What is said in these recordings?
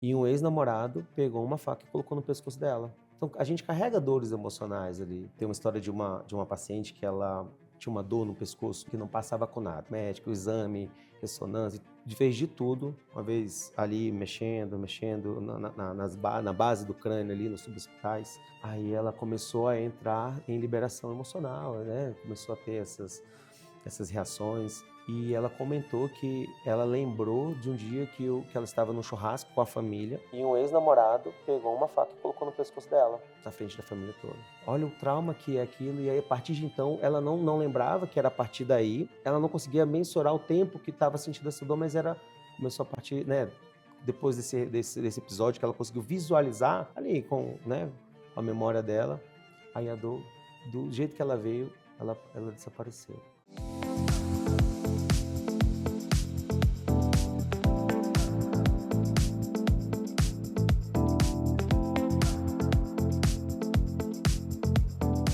e um ex-namorado pegou uma faca e colocou no pescoço dela. Então a gente carrega dores emocionais ali. Tem uma história de uma paciente que ela tinha uma dor no pescoço que não passava com nada. Médico, exame, ressonância, fez de tudo. Uma vez ali mexendo na base do crânio ali, nos subhospitais. Aí ela começou a entrar em liberação emocional, né? Começou a ter essas reações. E ela comentou que ela lembrou de um dia que ela estava num churrasco com a família e um ex-namorado pegou uma faca e colocou no pescoço dela, na frente da família toda. Olha o trauma que é aquilo, e aí a partir de então ela não lembrava que era a partir daí, ela não conseguia mensurar o tempo que estava sentindo essa dor, mas começou a partir, né, depois desse episódio que ela conseguiu visualizar ali com, né, a memória dela, aí a dor, do jeito que ela veio, ela desapareceu.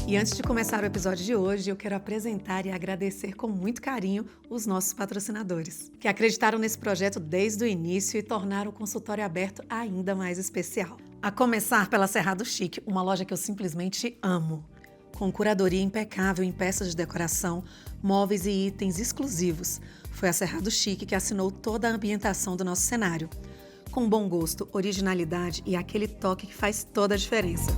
E antes de começar o episódio de hoje, eu quero apresentar e agradecer com muito carinho os nossos patrocinadores, que acreditaram nesse projeto desde o início e tornaram o consultório aberto ainda mais especial. A começar pela Cerrado Chic, uma loja que eu simplesmente amo. Com curadoria impecável em peças de decoração, móveis e itens exclusivos. Foi a Cerrado Chic que assinou toda a ambientação do nosso cenário. Com bom gosto, originalidade e aquele toque que faz toda a diferença.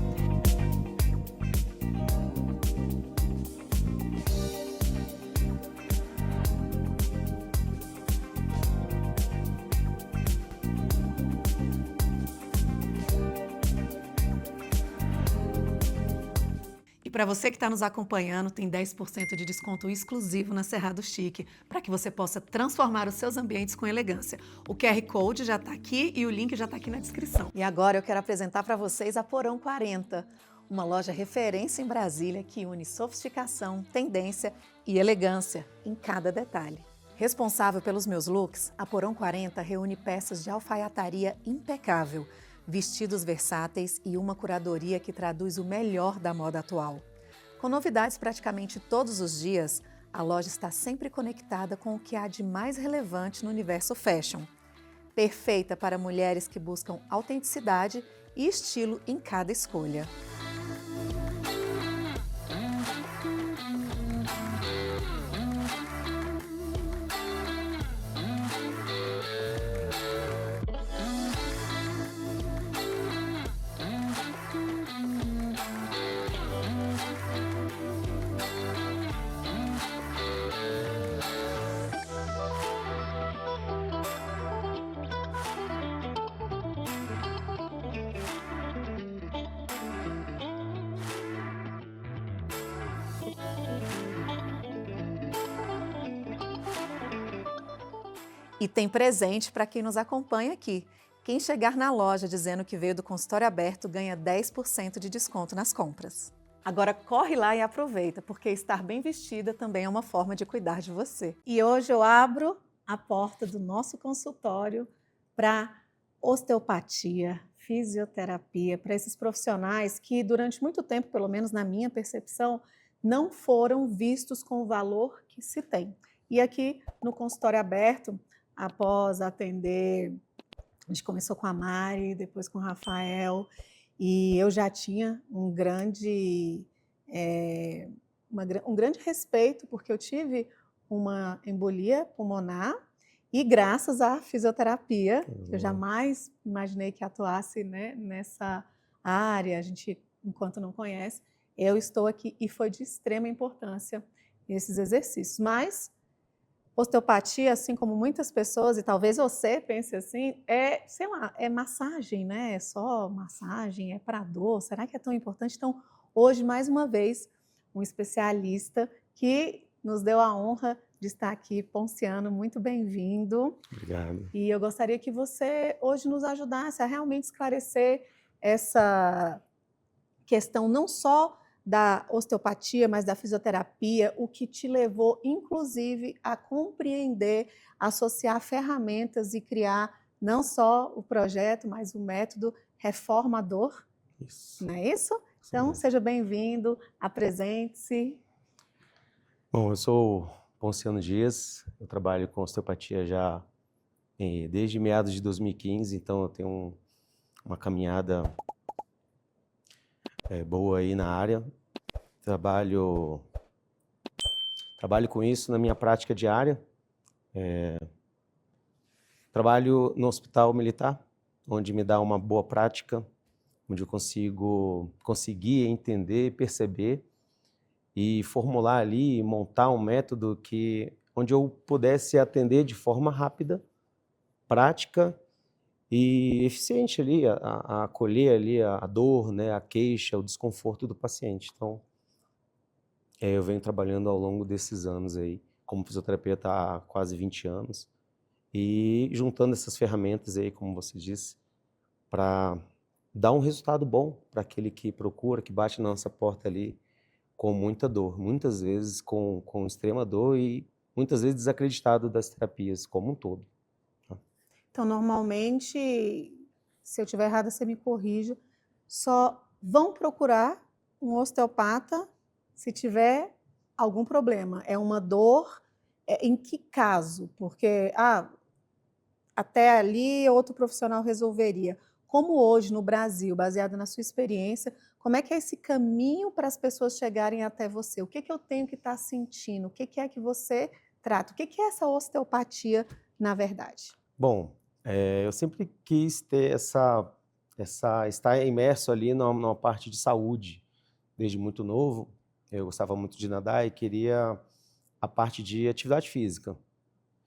E para você que está nos acompanhando, tem 10% de desconto exclusivo na Cerrado Chic, para que você possa transformar os seus ambientes com elegância. O QR Code já está aqui e o link já está aqui na descrição. E agora eu quero apresentar para vocês a Porão 40, uma loja referência em Brasília que une sofisticação, tendência e elegância em cada detalhe. Responsável pelos meus looks, a Porão 40 reúne peças de alfaiataria impecável, vestidos versáteis e uma curadoria que traduz o melhor da moda atual. Com novidades praticamente todos os dias, a loja está sempre conectada com o que há de mais relevante no universo fashion. Perfeita para mulheres que buscam autenticidade e estilo em cada escolha. E tem presente para quem nos acompanha aqui. Quem chegar na loja dizendo que veio do consultório aberto ganha 10% de desconto nas compras. Agora corre lá e aproveita, porque estar bem vestida também é uma forma de cuidar de você. E hoje eu abro a porta do nosso consultório para osteopatia, fisioterapia, para esses profissionais que durante muito tempo, pelo menos na minha percepção, não foram vistos com o valor que se tem. E aqui no consultório aberto, após atender, a gente começou com a Mari, depois com o Rafael, e eu já tinha um grande respeito, porque eu tive uma embolia pulmonar e graças à fisioterapia, que eu jamais imaginei que atuasse, né, nessa área, a gente, enquanto não conhece, eu estou aqui e foi de extrema importância esses exercícios. Mas osteopatia, assim como muitas pessoas, e talvez você pense assim, sei lá, é massagem, né? É só massagem, é para dor, será que é tão importante? Então, hoje, mais uma vez, um especialista que nos deu a honra de estar aqui, Ponciano, muito bem-vindo. Obrigado. E eu gostaria que você hoje nos ajudasse a realmente esclarecer essa questão não só da osteopatia, mas da fisioterapia, o que te levou, inclusive, a compreender, associar ferramentas e criar não só o projeto, mas o método reformador. Isso. Não é isso? Então, seja bem-vindo, apresente-se. Bom, eu sou Ponciano Dias, eu trabalho com osteopatia já desde meados de 2015, então eu tenho uma caminhada boa aí na área. Trabalho com isso na minha prática diária. Trabalho no hospital militar, onde me dá uma boa prática, onde eu conseguir entender, perceber e formular ali, montar um método onde eu pudesse atender de forma rápida, prática e eficiente ali, a acolher ali a dor, né, a queixa, o desconforto do paciente. Então, eu venho trabalhando ao longo desses anos aí, como fisioterapeuta há quase 20 anos, e juntando essas ferramentas aí, como você disse, para dar um resultado bom para aquele que procura, que bate na nossa porta ali com muita dor, muitas vezes com extrema dor e muitas vezes desacreditado das terapias como um todo. Então, normalmente, se eu estiver errada, você me corrija, só vão procurar um osteopata se tiver algum problema. É uma dor, em que caso? Porque, até ali outro profissional resolveria. Como hoje no Brasil, baseado na sua experiência, como é que é esse caminho para as pessoas chegarem até você? O que eu tenho que estar sentindo? O que é que você trata? O que é essa osteopatia, na verdade? Bom, eu sempre quis ter estar imerso ali numa parte de saúde, desde muito novo. Eu gostava muito de nadar e queria a parte de atividade física.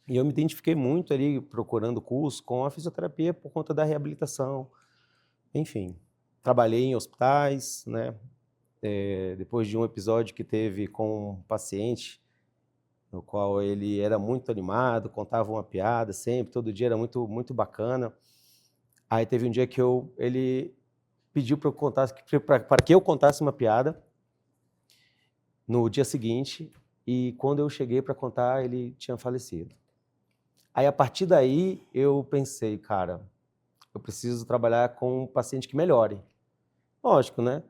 E eu me identifiquei muito ali procurando curso com a fisioterapia por conta da reabilitação. Enfim, trabalhei em hospitais, né? Depois de um episódio que teve com um paciente, no qual ele era muito animado, contava uma piada sempre, todo dia era muito, muito bacana. Aí teve um dia que ele pediu para que eu contasse uma piada no dia seguinte, e quando eu cheguei para contar, ele tinha falecido. Aí, a partir daí, eu pensei, cara, eu preciso trabalhar com um paciente que melhore. Lógico, né?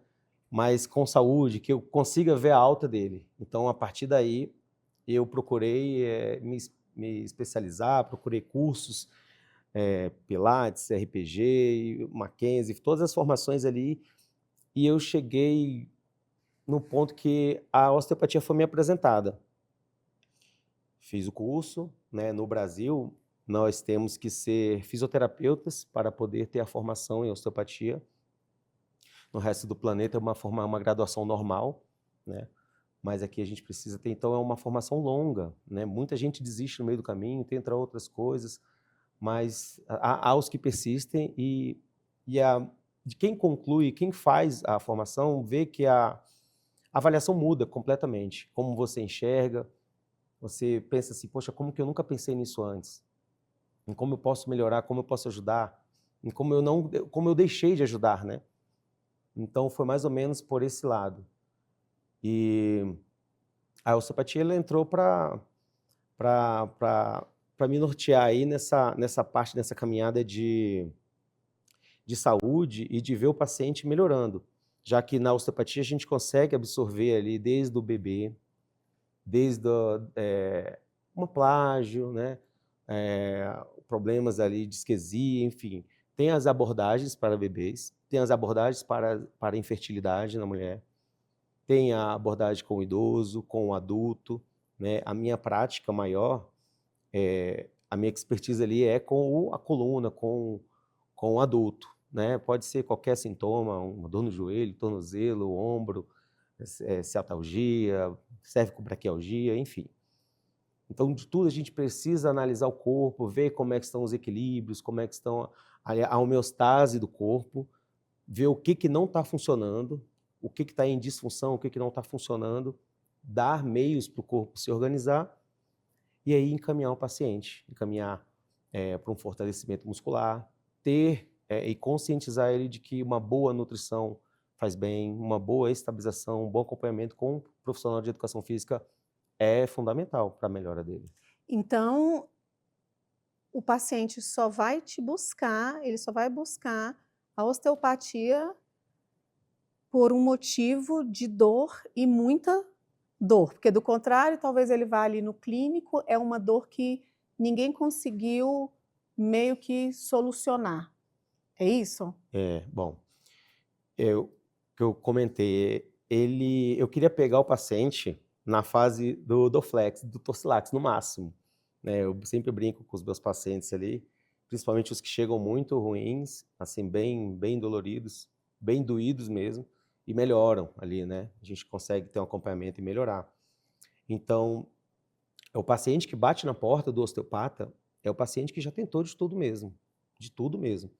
Mas com saúde, que eu consiga ver a alta dele. Então, a partir daí, eu procurei me especializar, procurei cursos, Pilates, RPG, Mackenzie, todas as formações ali, e eu cheguei no ponto que a osteopatia foi me apresentada. Fiz o curso, né? No Brasil, nós temos que ser fisioterapeutas para poder ter a formação em osteopatia. No resto do planeta é uma graduação normal, né? Mas aqui a gente precisa ter, então é uma formação longa, né? Muita gente desiste no meio do caminho, tenta outras coisas, mas há os que persistem de quem conclui, quem faz a formação, vê que a avaliação muda completamente, como você enxerga. Você pensa assim, poxa, como que eu nunca pensei nisso antes? Em como eu posso melhorar, como eu posso ajudar, em como eu deixei de ajudar, né? Então foi mais ou menos por esse lado. E a osteopatia ela entrou para me nortear aí nessa parte, nessa caminhada de saúde e de ver o paciente melhorando, já que na osteopatia a gente consegue absorver ali desde o bebê, desde uma plágio, né? Problemas ali de isquesia, enfim. Tem as abordagens para bebês, tem as abordagens para infertilidade na mulher, tem a abordagem com o idoso, com o adulto, né? A minha prática maior, a minha expertise ali é com a coluna, com o adulto, né? Pode ser qualquer sintoma, uma dor no joelho, tornozelo, ombro, ciatalgia, cervicobraquialgia, enfim. Então, de tudo, a gente precisa analisar o corpo, ver como é que estão os equilíbrios, como é que estão a homeostase do corpo, ver o que não está funcionando, o que está em disfunção, o que não está funcionando, dar meios para o corpo se organizar e aí encaminhar o paciente, encaminhar para um fortalecimento muscular, e conscientizar ele de que uma boa nutrição faz bem, uma boa estabilização, um bom acompanhamento com um profissional de educação física é fundamental para a melhora dele. Então, o paciente ele só vai buscar a osteopatia por um motivo de dor e muita dor, porque do contrário, talvez ele vá ali no clínico, é uma dor que ninguém conseguiu meio que solucionar. É isso? Bom, que eu comentei, eu queria pegar o paciente na fase do Dorflex, do Torcilax, no máximo, né? Eu sempre brinco com os meus pacientes ali, principalmente os que chegam muito ruins, assim, bem doloridos, bem doídos mesmo, e melhoram ali, né? A gente consegue ter um acompanhamento e melhorar. Então, é o paciente que bate na porta do osteopata, é o paciente que já tentou de tudo mesmo, de tudo mesmo.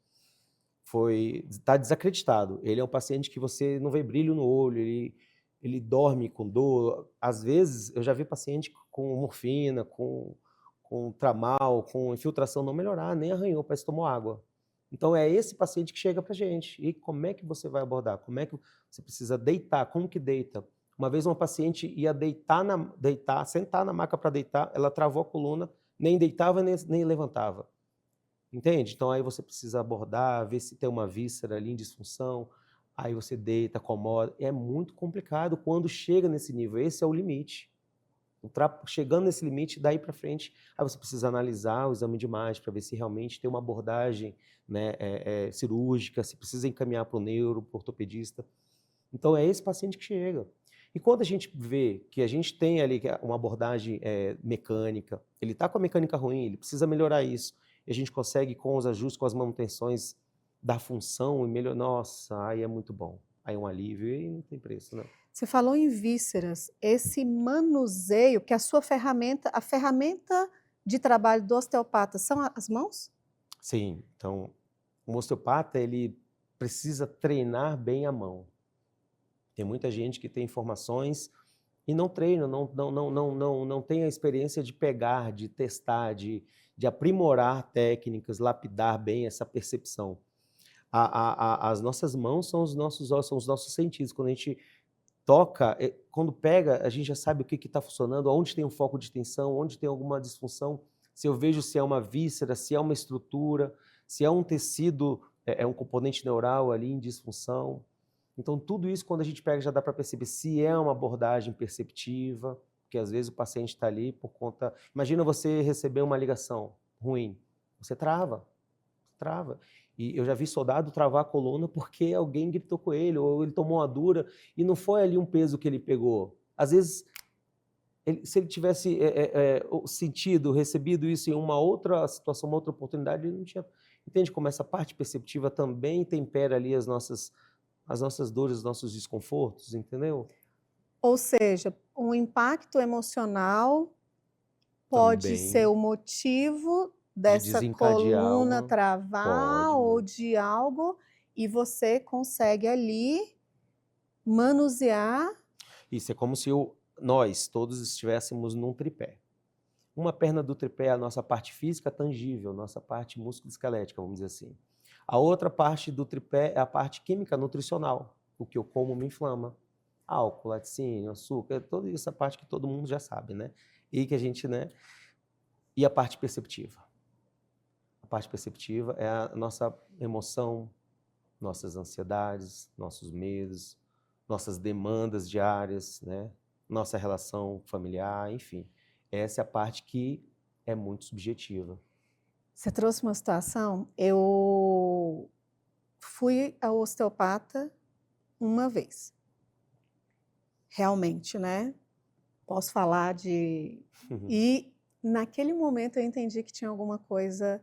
Está desacreditado. Ele é um paciente que você não vê brilho no olho, ele dorme com dor. Às vezes, eu já vi paciente com morfina, com tramal, com infiltração não melhorar, nem arranhou, parece que tomou água. Então, é esse paciente que chega para a gente. E como é que você vai abordar? Como é que você precisa deitar? Como que deita? Uma vez uma paciente ia sentar na maca para deitar, ela travou a coluna, nem deitava, nem levantava. Entende? Então aí você precisa abordar, ver se tem uma víscera ali em disfunção, aí você deita, acomoda. É muito complicado quando chega nesse nível. Esse é o limite. Chegando nesse limite, daí para frente, aí você precisa analisar o exame de imagem para ver se realmente tem uma abordagem, né, cirúrgica, se precisa encaminhar para o neuro, para o ortopedista. Então é esse paciente que chega. E quando a gente vê que a gente tem ali uma abordagem mecânica, ele está com a mecânica ruim, ele precisa melhorar isso, e a gente consegue, com os ajustes, com as manutenções da função, e melhorar, nossa, aí é muito bom. Aí é um alívio e não tem preço, né? Você falou em vísceras, esse manuseio, que a ferramenta de trabalho do osteopata são as mãos? Sim, então o osteopata, ele precisa treinar bem a mão. Tem muita gente que tem informações e não treina, não tem a experiência de pegar, de testar, de aprimorar técnicas, lapidar bem essa percepção. As nossas mãos são os nossos olhos, são os nossos sentidos. Quando a gente toca, quando pega, a gente já sabe o que está funcionando, onde tem um foco de tensão, onde tem alguma disfunção. Se eu vejo se é uma víscera, se é uma estrutura, se é um tecido, é um componente neural ali em disfunção. Então, tudo isso, quando a gente pega, já dá para perceber se é uma abordagem perceptiva, porque às vezes o paciente está ali por conta... Imagina você receber uma ligação ruim, você trava. E eu já vi soldado travar a coluna porque alguém gritou com ele, ou ele tomou uma dura, e não foi ali um peso que ele pegou. Às vezes, se ele tivesse recebido isso em uma outra situação, uma outra oportunidade, ele não tinha... Entende como essa parte perceptiva também tempera ali as nossas dores, os nossos desconfortos, entendeu? Ou seja, um impacto emocional pode Também ser o motivo dessa desencadear coluna travar pode, ou de algo, e você consegue ali manusear. Isso é como se nós todos estivéssemos num tripé. Uma perna do tripé é a nossa parte física tangível, nossa parte músculo-esquelética, vamos dizer assim. A outra parte do tripé é a parte química nutricional. O que eu como me inflama. Álcool, laticínio, açúcar, toda essa parte que todo mundo já sabe, né? E que a gente, né? E a parte perceptiva. A parte perceptiva é a nossa emoção, nossas ansiedades, nossos medos, nossas demandas diárias, né? Nossa relação familiar, enfim. Essa é a parte que é muito subjetiva. Você trouxe uma situação, eu fui ao osteopata uma vez. Realmente, né? Posso falar de... E naquele momento eu entendi que tinha alguma coisa,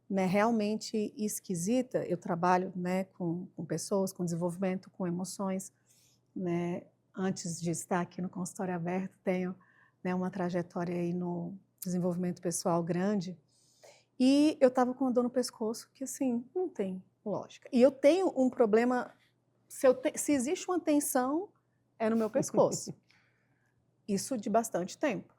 né, realmente esquisita. Eu trabalho, né, com pessoas, com desenvolvimento, com emoções, né? Antes de estar aqui no consultório aberto, tenho, né, uma trajetória aí no desenvolvimento pessoal grande. E eu estava com uma dor no pescoço que, assim, não tem lógica. E eu tenho um problema, se existe uma tensão, é no meu pescoço. Isso de bastante tempo.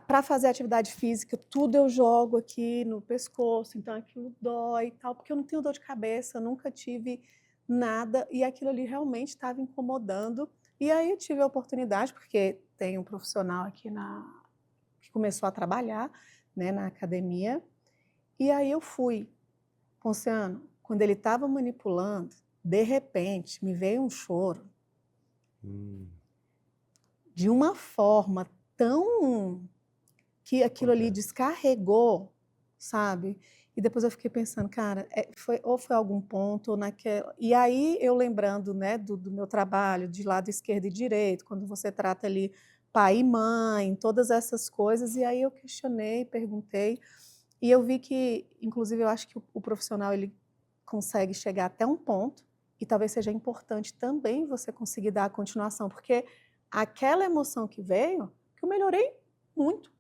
Para fazer atividade física, tudo eu jogo aqui no pescoço, então aquilo dói e tal, porque eu não tenho dor de cabeça, eu nunca tive nada, e aquilo ali realmente estava incomodando. E aí eu tive a oportunidade, porque tem um profissional aqui que começou a trabalhar, né, na academia, e aí eu fui. Ponciano, quando ele estava manipulando, de repente me veio um choro de uma forma tão que aquilo ali descarregou, sabe? E depois eu fiquei pensando, cara, ou foi algum ponto ou naquela. E aí eu lembrando, né, do meu trabalho de lado esquerdo e direito, quando você trata ali pai e mãe, todas essas coisas, e aí eu questionei, perguntei, e eu vi que, inclusive, eu acho que o profissional ele consegue chegar até um ponto, e talvez seja importante também você conseguir dar a continuação, porque aquela emoção que veio, que eu melhorei muito,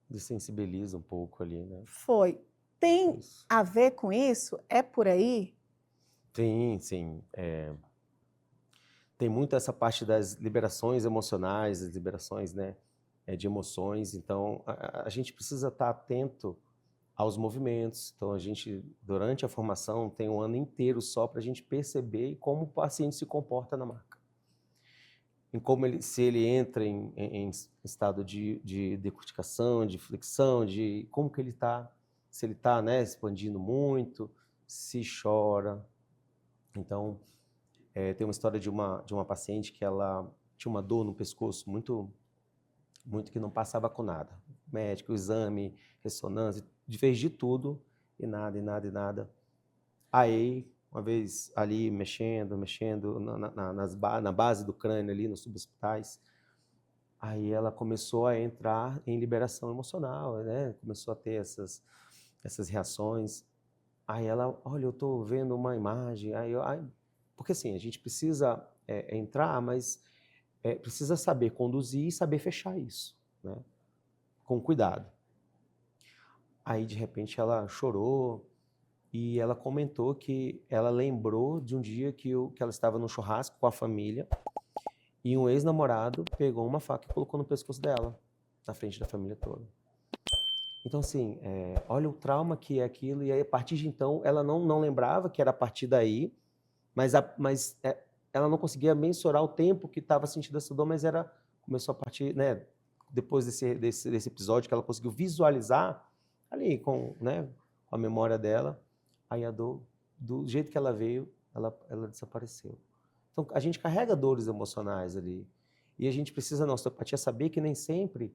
Desensibiliza um pouco ali, né? foi. Tem Isso. a ver com isso? É por aí? Sim, sim. Tem muito essa parte das liberações emocionais, as liberações, né, de emoções. Então, a gente precisa estar atento aos movimentos. Então, a gente, durante a formação, tem um ano inteiro só para a gente perceber como o paciente se comporta na maca. Em como ele, se ele entra em estado de decurticação, de flexão, de como que ele está, se ele está, né, expandindo muito, se chora. Então, tem uma história de uma paciente que ela tinha uma dor no pescoço muito que não passava com nada. Médico, exame, ressonância, fez de tudo e nada, e nada, e nada. Aí, uma vez ali mexendo na base do crânio ali, nos subhospitais, aí ela começou a entrar em liberação emocional, né? Começou a ter essas reações. Aí ela, olha, eu estou vendo uma imagem, porque assim, a gente precisa entrar, mas precisa saber conduzir e saber fechar isso, né? Com cuidado. Aí, de repente, ela chorou e ela comentou que ela lembrou de um dia que ela estava no churrasco com a família e um ex-namorado pegou uma faca e colocou no pescoço dela, na frente da família toda. Então, assim, olha o trauma que é aquilo, e aí, a partir de então, ela não lembrava que era a partir daí, mas ela não conseguia mensurar o tempo que estava sentindo essa dor, mas começou a partir, né, depois desse episódio que ela conseguiu visualizar ali né, com a memória dela, aí a dor, do jeito que ela veio, ela desapareceu. Então, a gente carrega dores emocionais ali, e a gente precisa, na osteopatia, saber que nem sempre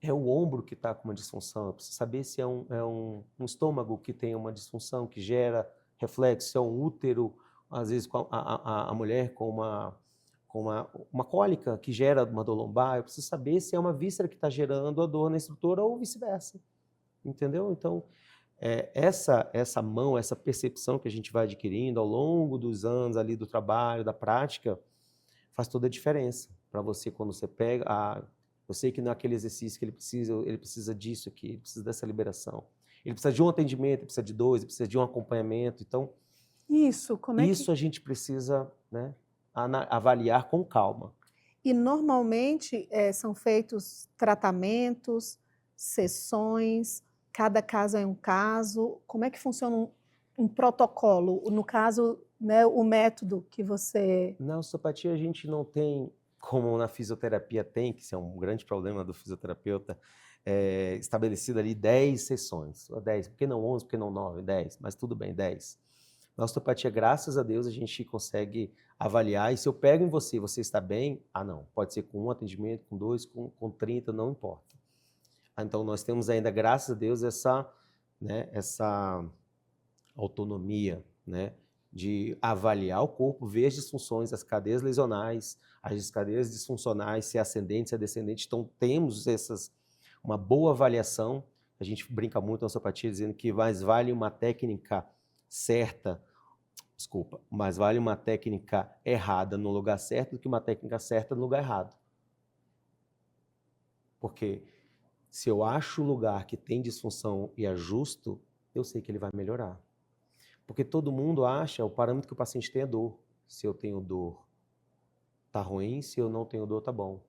é o ombro que está com uma disfunção. Eu preciso saber se é um estômago que tem uma disfunção, que gera reflexo, se é um útero, às vezes a mulher com uma cólica que gera uma dor lombar. Eu preciso saber se é uma víscera que está gerando a dor na estrutura ou vice-versa. Entendeu? Então, essa mão, essa percepção que a gente vai adquirindo ao longo dos anos ali do trabalho, da prática, faz toda a diferença para você quando você pega. Eu sei que não é aquele exercício que ele precisa disso aqui, ele precisa dessa liberação. Ele precisa de um atendimento, ele precisa de 2, ele precisa de um acompanhamento. Então, isso a gente precisa, né, avaliar com calma. E normalmente são feitos tratamentos, sessões, cada caso é um caso. Como é que funciona um protocolo? No caso, né, o método que você... Na osteopatia a gente não tem, como na fisioterapia tem, que isso é um grande problema do fisioterapeuta, estabelecido ali 10 sessões. 10, por que não 11, por que não 9, 10? Mas tudo bem, 10. Na osteopatia, graças a Deus, a gente consegue avaliar, e se eu pego em você e você está bem, não, pode ser com um atendimento, com 2, com 30, não importa. Então nós temos ainda, graças a Deus, essa autonomia, né, de avaliar o corpo, ver as disfunções, as cadeias lesionais, as cadeias disfuncionais, se é ascendente, se é descendente. Então temos uma boa avaliação. A gente brinca muito na osteopatia dizendo que mais vale uma técnica certa, mais vale uma técnica errada no lugar certo do que uma técnica certa no lugar errado. Porque se eu acho o lugar que tem disfunção e ajusto, eu sei que ele vai melhorar. Porque todo mundo acha, o parâmetro que o paciente tem é dor. Se eu tenho dor, tá ruim, se eu não tenho dor, tá bom.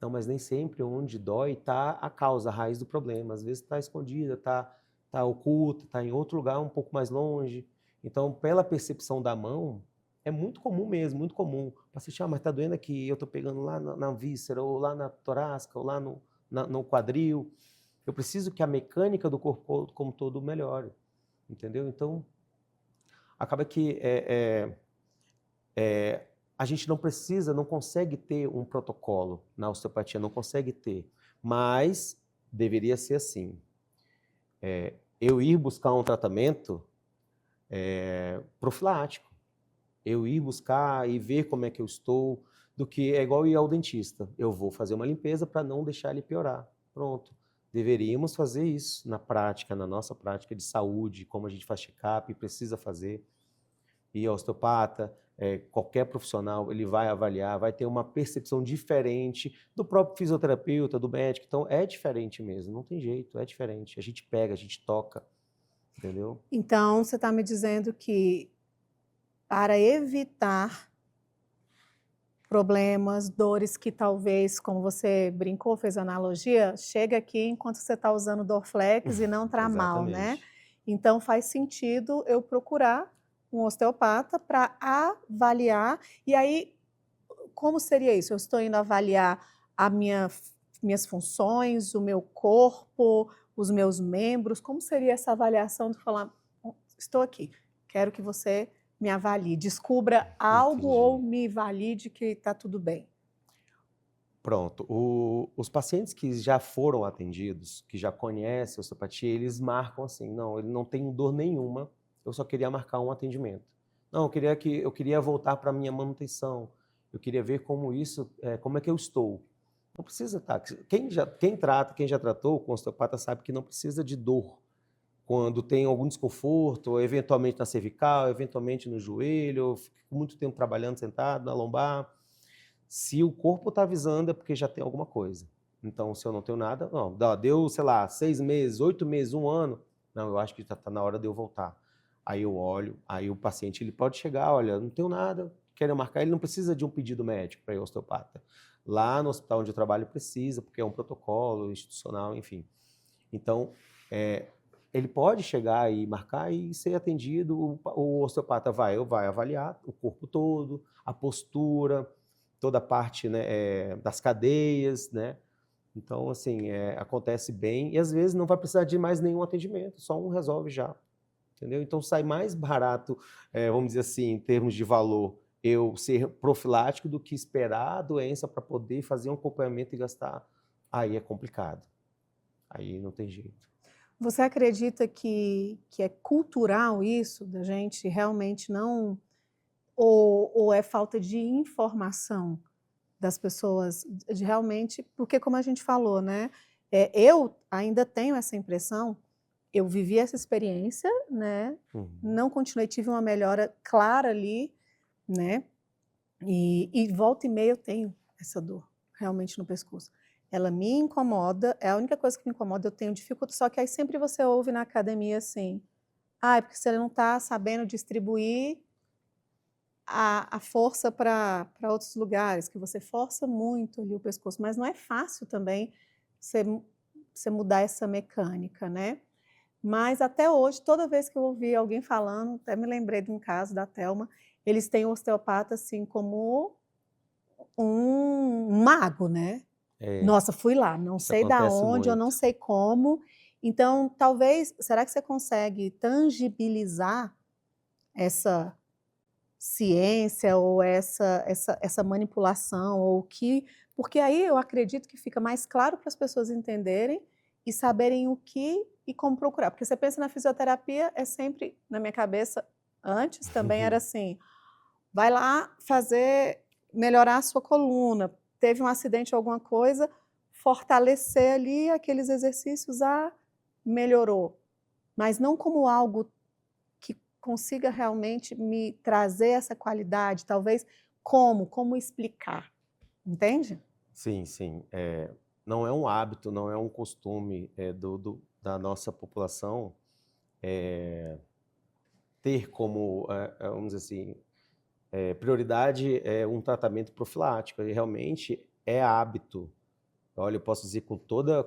Não, mas nem sempre onde dói está a causa, a raiz do problema. Às vezes está escondida, tá oculta, está em outro lugar um pouco mais longe. Então, pela percepção da mão, é muito comum mesmo, muito comum. O paciente, mas está doendo aqui, eu estou pegando lá na víscera, ou lá na torácica, ou lá no quadril. Eu preciso que a mecânica do corpo como todo melhore, entendeu? Então, acaba que a gente não consegue ter um protocolo na osteopatia, não consegue ter, mas deveria ser assim. eu ir buscar um tratamento profilático. Eu ir buscar e ver como é que eu estou, do que é igual ir ao dentista. Eu vou fazer uma limpeza para não deixar ele piorar. Pronto. Deveríamos fazer isso na prática, na nossa prática de saúde, como a gente faz check-up, precisa fazer. E o osteopata, qualquer profissional, ele vai avaliar, vai ter uma percepção diferente do próprio fisioterapeuta, do médico. Então, é diferente mesmo, não tem jeito, é diferente. A gente pega, a gente toca, entendeu? Então, você está me dizendo que para evitar problemas, dores que talvez, como você brincou, fez analogia, chega aqui enquanto você está usando Dorflex e não Tramal, né? Exatamente. Então faz sentido eu procurar um osteopata para avaliar. E aí, como seria isso? Eu estou indo avaliar minhas funções, o meu corpo, os meus membros. Como seria essa avaliação de falar, estou aqui, quero que você me avalie, descubra algo ou me valide que está tudo bem? Pronto. Os pacientes que já foram atendidos, que já conhecem a osteopatia, eles marcam assim, não, ele não tem dor nenhuma, eu só queria marcar um atendimento. Não, eu queria voltar para a minha manutenção, eu queria ver como é que eu estou. Não precisa estar. Quem já tratou com osteopata sabe que não precisa de dor. Quando tem algum desconforto, ou eventualmente na cervical, eventualmente no joelho, ou fico muito tempo trabalhando sentado na lombar. Se o corpo está avisando é porque já tem alguma coisa. Então, se eu não tenho nada, não, deu, sei lá, 6 meses, 8 meses, 1 ano, não, eu acho que já está na hora de eu voltar. Aí eu olho, aí o paciente ele pode chegar, olha, não tenho nada, quero marcar, ele não precisa de um pedido médico para ir ao osteopata. Lá no hospital onde eu trabalho precisa, porque é um protocolo institucional, enfim. Então, ele pode chegar e marcar e ser atendido, o osteopata vai avaliar o corpo todo, a postura, toda a parte, né, das cadeias, né? Então, assim, acontece bem e às vezes não vai precisar de mais nenhum atendimento, só um resolve já, entendeu? Então sai mais barato, vamos dizer assim, em termos de valor, eu ser profilático do que esperar a doença para poder fazer um acompanhamento e gastar. Aí é complicado, aí não tem jeito. Você acredita que é cultural isso, da gente realmente não... Ou é falta de informação das pessoas, de realmente... Porque como a gente falou, né? Eu ainda tenho essa impressão, eu vivi essa experiência, né? Não continuei, tive uma melhora clara ali, né? E volta e meia eu tenho essa dor, realmente no pescoço. Ela me incomoda, é a única coisa que me incomoda, eu tenho dificuldade, só que aí sempre você ouve na academia assim, é porque você não está sabendo distribuir a força para outros lugares, que você força muito ali o pescoço, mas não é fácil também você mudar essa mecânica, né? Mas até hoje, toda vez que eu ouvi alguém falando, até me lembrei de um caso da Thelma, eles têm o osteopata assim como um mago, né? Nossa, fui lá, não sei da onde, eu não sei como. Então, talvez, será que você consegue tangibilizar essa ciência ou essa manipulação, ou que... Porque aí eu acredito que fica mais claro para as pessoas entenderem e saberem o que e como procurar. Porque você pensa na fisioterapia, é sempre, na minha cabeça, antes também era assim, vai lá melhorar a sua coluna, teve um acidente ou alguma coisa, fortalecer ali aqueles exercícios, melhorou. Mas não como algo que consiga realmente me trazer essa qualidade, talvez como explicar, entende? Sim, sim. Não é um hábito, não é um costume da nossa população ter como, vamos dizer assim, prioridade um tratamento profilático. E realmente é hábito. Olha, eu posso dizer com toda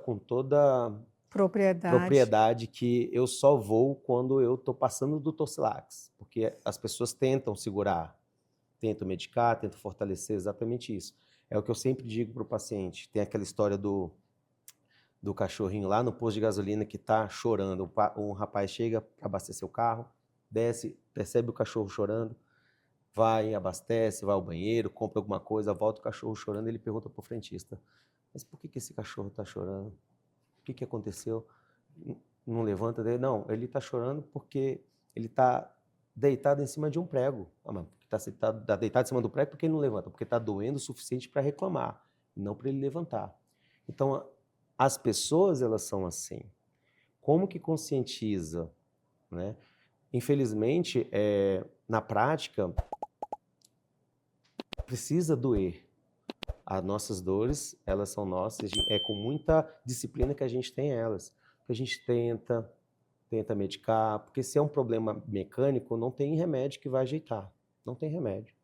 propriedade que eu só vou quando eu estou passando do Torcilax, porque as pessoas tentam segurar, tentam medicar, tentam fortalecer, exatamente isso. É o que eu sempre digo para o paciente. Tem aquela história do cachorrinho lá no posto de gasolina que está chorando. Um rapaz chega para abastecer o carro, desce, percebe o cachorro chorando, vai, abastece, vai ao banheiro, compra alguma coisa, volta o cachorro chorando, ele pergunta para o frentista, mas por que esse cachorro está chorando? O que aconteceu? não levanta dele. Não, ele está chorando porque ele está deitado em cima de um prego. Está deitado em cima do prego porque ele não levanta, porque está doendo o suficiente para reclamar, não para ele levantar. Então, as pessoas, elas são assim. Como que conscientiza, né? Infelizmente, na prática, precisa doer. As nossas dores, elas são nossas, é com muita disciplina que a gente tem elas. A gente tenta medicar, porque se é um problema mecânico, não tem remédio que vai ajeitar. Não tem remédio.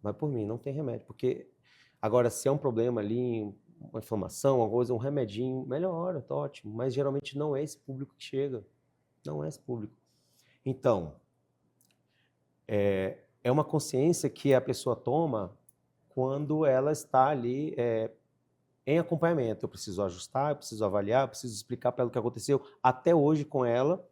Vai por mim, não tem remédio. Porque, agora, se é um problema ali, uma inflamação, uma coisa, um remedinho, melhora, tá ótimo. Mas geralmente não é esse público que chega. Não é esse público. Então, é uma consciência que a pessoa toma quando ela está ali em acompanhamento. Eu preciso ajustar, eu preciso avaliar, eu preciso explicar para ela o que aconteceu até hoje com ela.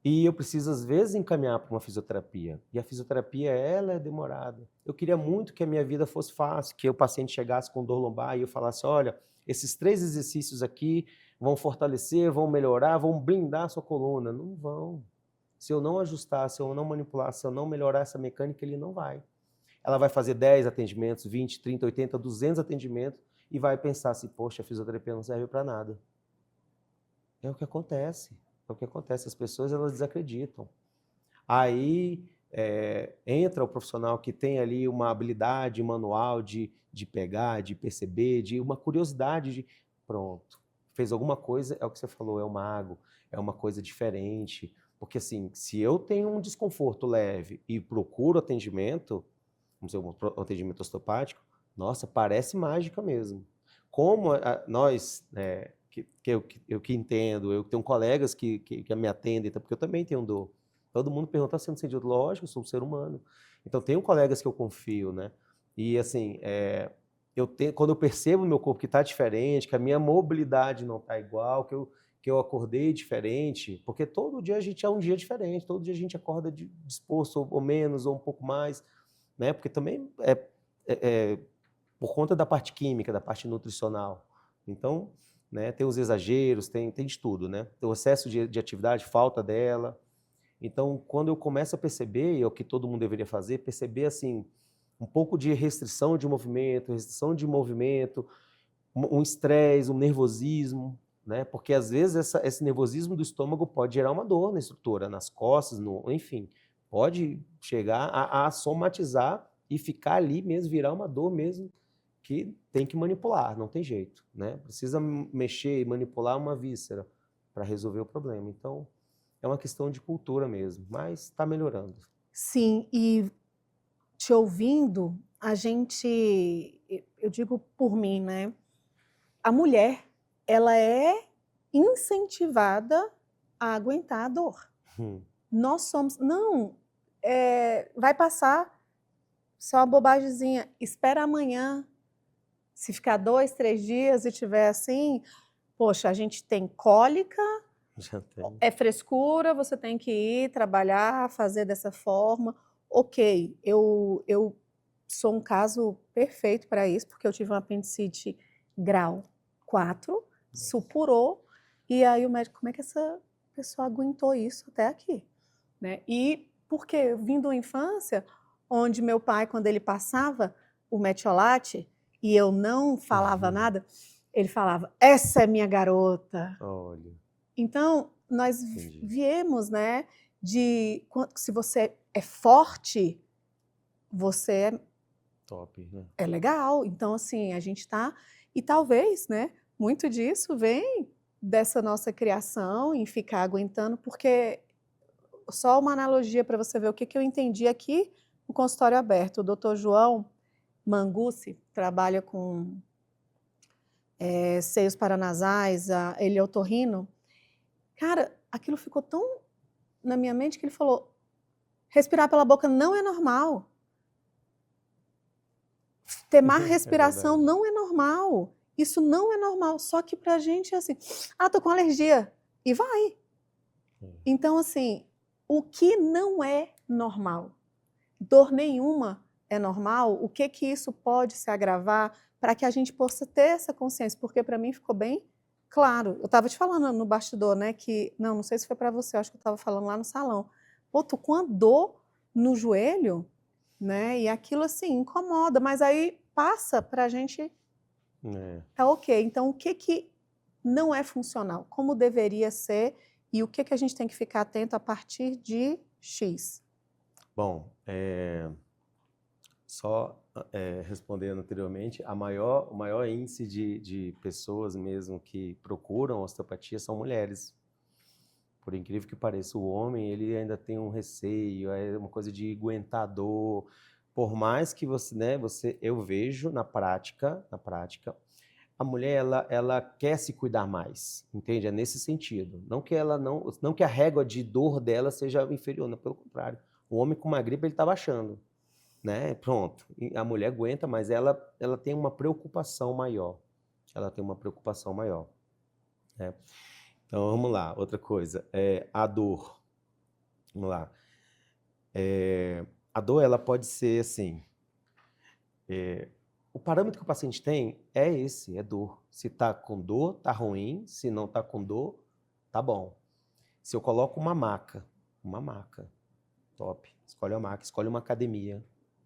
E eu preciso, às vezes, encaminhar para uma fisioterapia. E a fisioterapia, ela é demorada. Eu queria muito que a minha vida fosse fácil, que o paciente chegasse com dor lombar e eu falasse, olha, esses 3 exercícios aqui vão fortalecer, vão melhorar, vão blindar a sua coluna. Não vão. Se eu não ajustar, se eu não manipular, se eu não melhorar essa mecânica, ele não vai. Ela vai fazer 10 atendimentos, 20, 30, 80, 200 atendimentos e vai pensar assim, poxa, a fisioterapia não serve para nada. É o que acontece. É o que acontece. As pessoas, elas desacreditam. Aí entra o profissional que tem ali uma habilidade manual de pegar, de perceber, de uma curiosidade de pronto. Fez alguma coisa, é o que você falou, é um mago, é uma coisa diferente. Porque assim, se eu tenho um desconforto leve e procuro atendimento, vamos dizer, um atendimento osteopático, nossa, parece mágica mesmo. Como nós, eu que entendo, eu tenho colegas que me atendem, porque eu também tenho dor. Todo mundo pergunta se eu não senti dor. Lógico, eu sou um ser humano. Então, tenho colegas que eu confio, né? E assim, quando eu percebo no meu corpo que está diferente, que a minha mobilidade não está igual, que eu acordei diferente, porque todo dia a gente é um dia diferente, todo dia a gente acorda disposto, ou menos, ou um pouco mais, né? Porque também por conta da parte química, da parte nutricional. Então, né, tem os exageros, tem de tudo, né? Tem o excesso de atividade, falta dela. Então, quando eu começo a perceber, e é o que todo mundo deveria fazer, perceber assim, um pouco de restrição de movimento, um estresse, um nervosismo, né? Porque às vezes esse nervosismo do estômago pode gerar uma dor na estrutura, nas costas, enfim, pode chegar a somatizar e ficar ali mesmo, virar uma dor mesmo, que tem que manipular, não tem jeito, né? Precisa mexer e manipular uma víscera para resolver o problema. Então, é uma questão de cultura mesmo, mas está melhorando. Sim, e te ouvindo, eu digo por mim, né? A mulher, ela é incentivada a aguentar a dor. Nós somos, vai passar, só uma bobagemzinha, espera amanhã. Se ficar 2, 3 dias e tiver assim, poxa, a gente tem cólica, Já tem. é frescura, você tem que ir trabalhar, fazer dessa forma. Ok, eu sou um caso perfeito para isso, porque eu tive um apendicite grau 4, supurou, e aí o médico, como é que essa pessoa aguentou isso até aqui? Né? E porque eu vim de uma infância onde meu pai, quando ele passava o metiolate, e eu não falava nada, ele falava, essa é minha garota. Olha. Então, nós Entendi. viemos, né, se você é forte, você Top, né? é legal. Então, assim, a gente está... E talvez, né, muito disso vem dessa nossa criação em ficar aguentando, porque só uma analogia para você ver o que eu entendi aqui no consultório aberto. O Dr. João Mangucci trabalha com seios paranasais, ele é otorrino. Cara, aquilo ficou tão na minha mente que ele falou, respirar pela boca não é normal. Ter má respiração não é normal. Isso não é normal. Só que pra gente é assim, tô com alergia. E vai. Então, assim, o que não é normal? Dor nenhuma é normal? O que isso pode se agravar para que a gente possa ter essa consciência? Porque para mim ficou bem Claro, eu estava te falando no bastidor, né, que não sei se foi para você, acho que eu estava falando lá no salão. Pô, tô com uma dor no joelho, né? E aquilo assim incomoda, mas aí passa para a gente, tá ok. Então, o que que não é funcional? Como deveria ser e o que que a gente tem que ficar atento a partir de X? Bom, só respondendo anteriormente, o maior índice de pessoas mesmo que procuram osteopatia são mulheres. Por incrível que pareça, o homem ele ainda tem um receio, é uma coisa de aguentar a dor. Por mais que você, né, eu vejo na prática, a mulher ela quer se cuidar mais, entende? É nesse sentido. Não que ela não que a régua de dor dela seja inferior, não, pelo contrário. O homem com uma gripe ele tá baixando, né? Pronto. E a mulher aguenta, mas ela tem uma preocupação maior. Ela tem uma preocupação maior, né? Então vamos lá, outra coisa, a dor. Vamos lá. A dor ela pode ser assim. O parâmetro que o paciente tem é esse, é dor. Se tá com dor, tá ruim. Se não tá com dor, tá bom. Se eu coloco uma maca, top. Escolhe a maca, escolhe uma academia,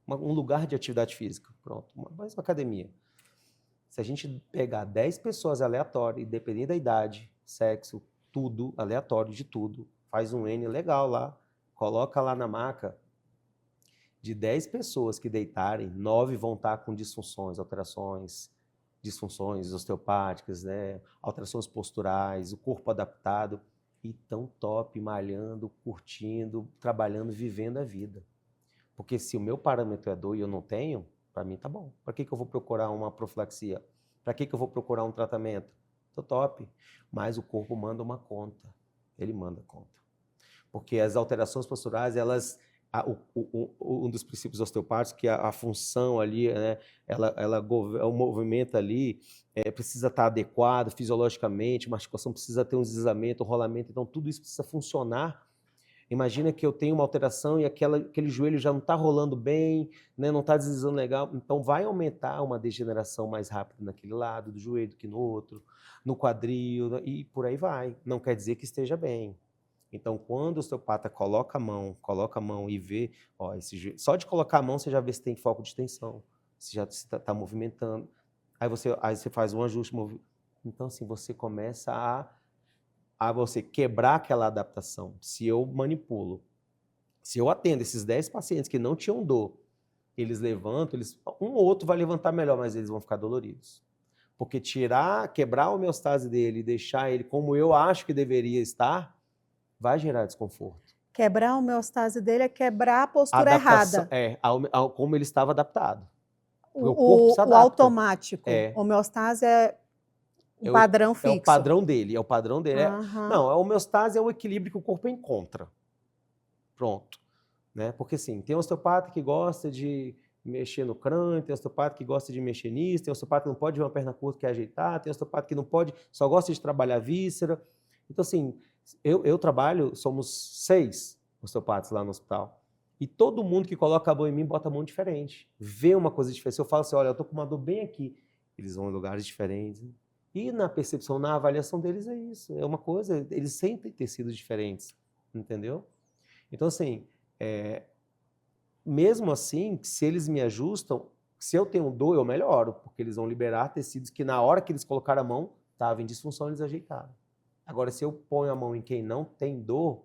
um lugar de atividade física, pronto, mais uma academia. Se a gente pegar 10 pessoas aleatórias, independente da idade, sexo, tudo, aleatório de tudo, faz um N legal lá, coloca lá na maca, de 10 pessoas que deitarem, 9 vão estar com disfunções, disfunções osteopáticas, né? Alterações posturais, o corpo adaptado, e tão top, malhando, curtindo, trabalhando, vivendo a vida. Porque se o meu parâmetro é dor e eu não tenho, para mim tá bom. Para que eu vou procurar uma profilaxia? Para que eu vou procurar um tratamento? Tô top. Mas o corpo manda uma conta. Ele manda conta. Porque as alterações posturais, elas... um dos princípios osteopáticos, que a função ali, né, o movimento ali precisa estar adequado fisiologicamente, uma articulação precisa ter um deslizamento, um rolamento, então tudo isso precisa funcionar. Imagina que eu tenho uma alteração e aquele joelho já não está rolando bem, né, não está deslizando legal, então vai aumentar uma degeneração mais rápida naquele lado do joelho do que no outro, no quadril, e por aí vai. Não quer dizer que esteja bem. Então, quando o osteopata coloca a mão e vê, ó, só de colocar a mão você já vê se tem foco de tensão, se já está movimentando. Aí você faz um ajuste. Então, assim, você começa a você quebrar aquela adaptação. Se eu manipulo, se eu atendo esses 10 pacientes que não tinham dor, eles levantam, um ou outro vai levantar melhor, mas eles vão ficar doloridos. Porque quebrar a homeostase dele e deixar ele como eu acho que deveria estar, vai gerar desconforto. Quebrar a homeostase dele é quebrar a postura errada. Como ele estava adaptado. O corpo se adapta. O automático. Homeostase é um padrão fixo. É o padrão dele. Uhum. Não, a homeostase é o equilíbrio que o corpo encontra. Pronto. Né? Porque assim, tem osteopata que gosta de mexer no crânio, tem osteopata que gosta de mexer nisso, tem osteopata que não pode ver uma perna curta que é ajeitar, tem osteopata que não pode, só gosta de trabalhar víscera. Então assim, eu trabalho, somos 6 osteopatas lá no hospital. E todo mundo que coloca a mão em mim bota a mão diferente. Vê uma coisa diferente. Se eu falo assim, olha, eu tô com uma dor bem aqui, eles vão em lugares diferentes. E na percepção, na avaliação deles é isso. É uma coisa, eles sentem tecidos diferentes, entendeu? Então assim, mesmo assim, se eles me ajustam, se eu tenho dor, eu melhoro, porque eles vão liberar tecidos que na hora que eles colocaram a mão, estavam em disfunção, eles ajeitaram. Agora, se eu ponho a mão em quem não tem dor,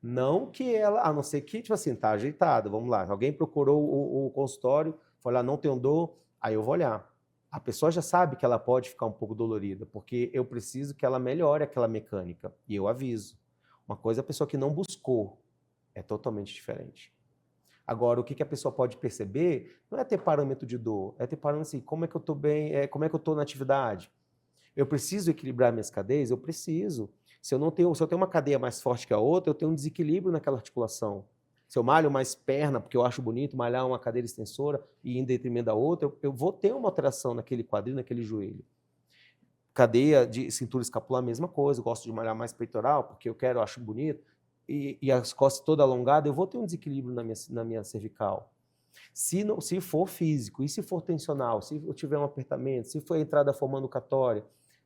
não que ela, a não ser que, tipo assim, tá ajeitado, vamos lá, alguém procurou o consultório, foi lá, não tem dor, aí eu vou olhar. A pessoa já sabe que ela pode ficar um pouco dolorida, porque eu preciso que ela melhore aquela mecânica, e eu aviso. Uma coisa é a pessoa que não buscou, é totalmente diferente. Agora, o que a pessoa pode perceber não é ter parâmetro de dor, é ter parâmetro assim, como é que eu tô bem, como é que eu tô na atividade. Eu preciso equilibrar minhas cadeias? Eu preciso. Se eu tenho uma cadeia mais forte que a outra, eu tenho um desequilíbrio naquela articulação. Se eu malho mais perna, porque eu acho bonito malhar uma cadeira extensora e em detrimento da outra, eu vou ter uma alteração naquele quadril, naquele joelho. Cadeia de cintura escapular, a mesma coisa. Eu gosto de malhar mais peitoral, porque eu acho bonito. E as costas toda alongada, eu vou ter um desequilíbrio na minha cervical. Se for físico, e se for tensional, se eu tiver um apertamento, se for entrada formanducatória,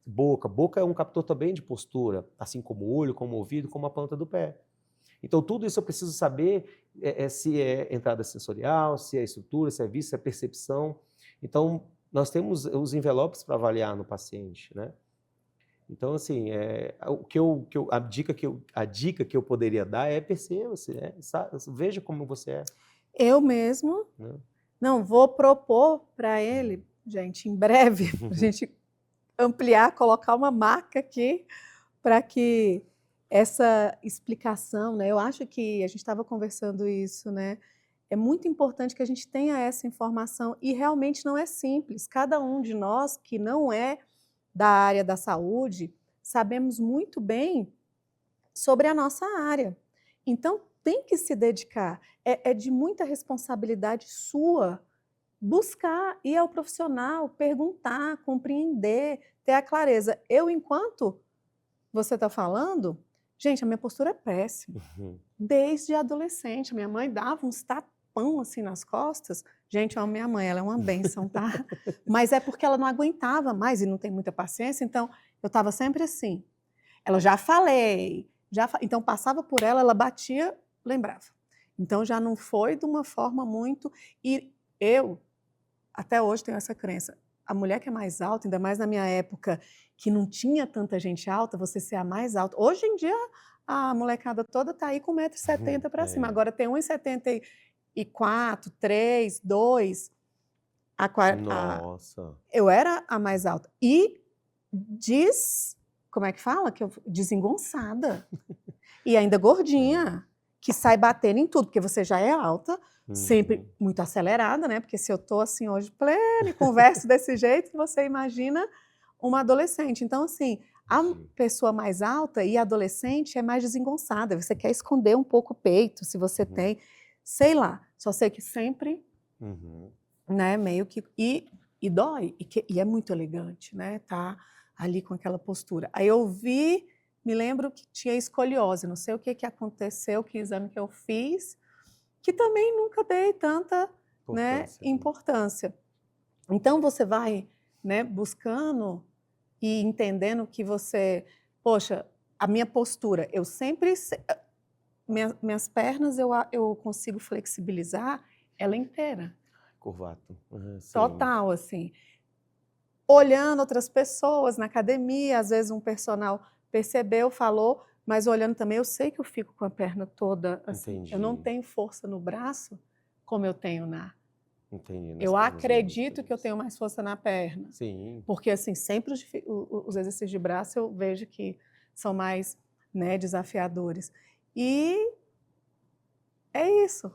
boca. Boca é um captor também de postura, assim como o olho, como o ouvido, como a planta do pé. Então, tudo isso eu preciso saber se é entrada sensorial, se é estrutura, se é vista, se é percepção. Então, nós temos os envelopes para avaliar no paciente, né? Então, assim, a dica que eu poderia dar é perceba-se, veja como você é. Eu mesmo, Né? não, vou propor para ele, gente, em breve, a gente ampliar, colocar uma marca aqui para que essa explicação, né? Eu acho que a gente estava conversando isso, né? É muito importante que a gente tenha essa informação e realmente não é simples. Cada um de nós que não é da área da saúde, sabemos muito bem sobre a nossa área. Então, tem que se dedicar. É de muita responsabilidade sua buscar, ir ao profissional, perguntar, compreender, ter a clareza. Eu, enquanto você está falando, gente, a minha postura é péssima. Desde adolescente, minha mãe dava uns tapão assim nas costas. Gente, eu amo minha mãe, ela é uma bênção, tá? Mas é porque ela não aguentava mais e não tem muita paciência, então eu estava sempre assim. Ela já falei, então passava por ela, ela batia, lembrava. Então já não foi de uma forma muito. E eu, até hoje, tenho essa crença. A mulher que é mais alta, ainda mais na minha época, que não tinha tanta gente alta, você ser a mais alta. Hoje em dia, a molecada toda está aí com 1,70 m para cima. Agora tem 1,74 m, 3, 2. Nossa. Eu era a mais alta. E como é que fala? Desengonçada. E ainda gordinha, que sai batendo em tudo, porque você já é alta, sempre muito acelerada, né? Porque se eu tô assim hoje plena e converso desse jeito, você imagina uma adolescente. Então, assim, a pessoa mais alta e adolescente é mais desengonçada. Você quer esconder um pouco o peito, se você tem, sei lá. Só sei que sempre, né, meio que... E dói, e é muito elegante, né? Tá ali com aquela postura. Aí eu me lembro que tinha escoliose, não sei o que aconteceu, que exame que eu fiz, que também nunca dei tanta importância. Então, você vai, né, buscando e entendendo que você... Poxa, a minha postura, eu sempre... Minhas pernas eu consigo flexibilizar ela inteira. Curvato. Total, assim. Olhando outras pessoas na academia, às vezes um personal percebeu, falou, mas olhando também, eu sei que eu fico com a perna toda assim. Entendi. Eu não tenho força no braço como eu tenho Entendi. Eu acredito que eu tenho mais força na perna. Sim. Porque, assim, sempre os exercícios de braço eu vejo que são mais, né, desafiadores. E é isso.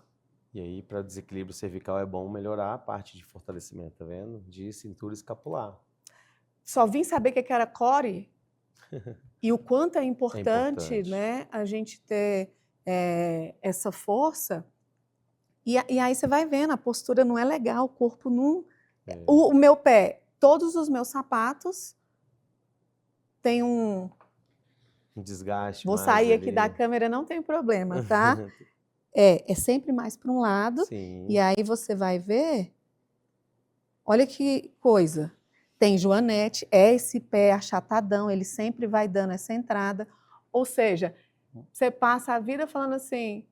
E aí, para desequilíbrio cervical, é bom melhorar a parte de fortalecimento, tá vendo? De cintura escapular. Só vim saber o que era core e o quanto é importante, né, a gente ter essa força. E aí você vai vendo, a postura não é legal, o corpo não... O meu pé, todos os meus sapatos têm um desgaste. Vou sair aqui da câmera, não tem problema, tá? É sempre mais para um lado. Sim. E aí você vai ver, olha que coisa. Tem Joanete, é esse pé achatadão, ele sempre vai dando essa entrada. Ou seja, você passa a vida falando assim,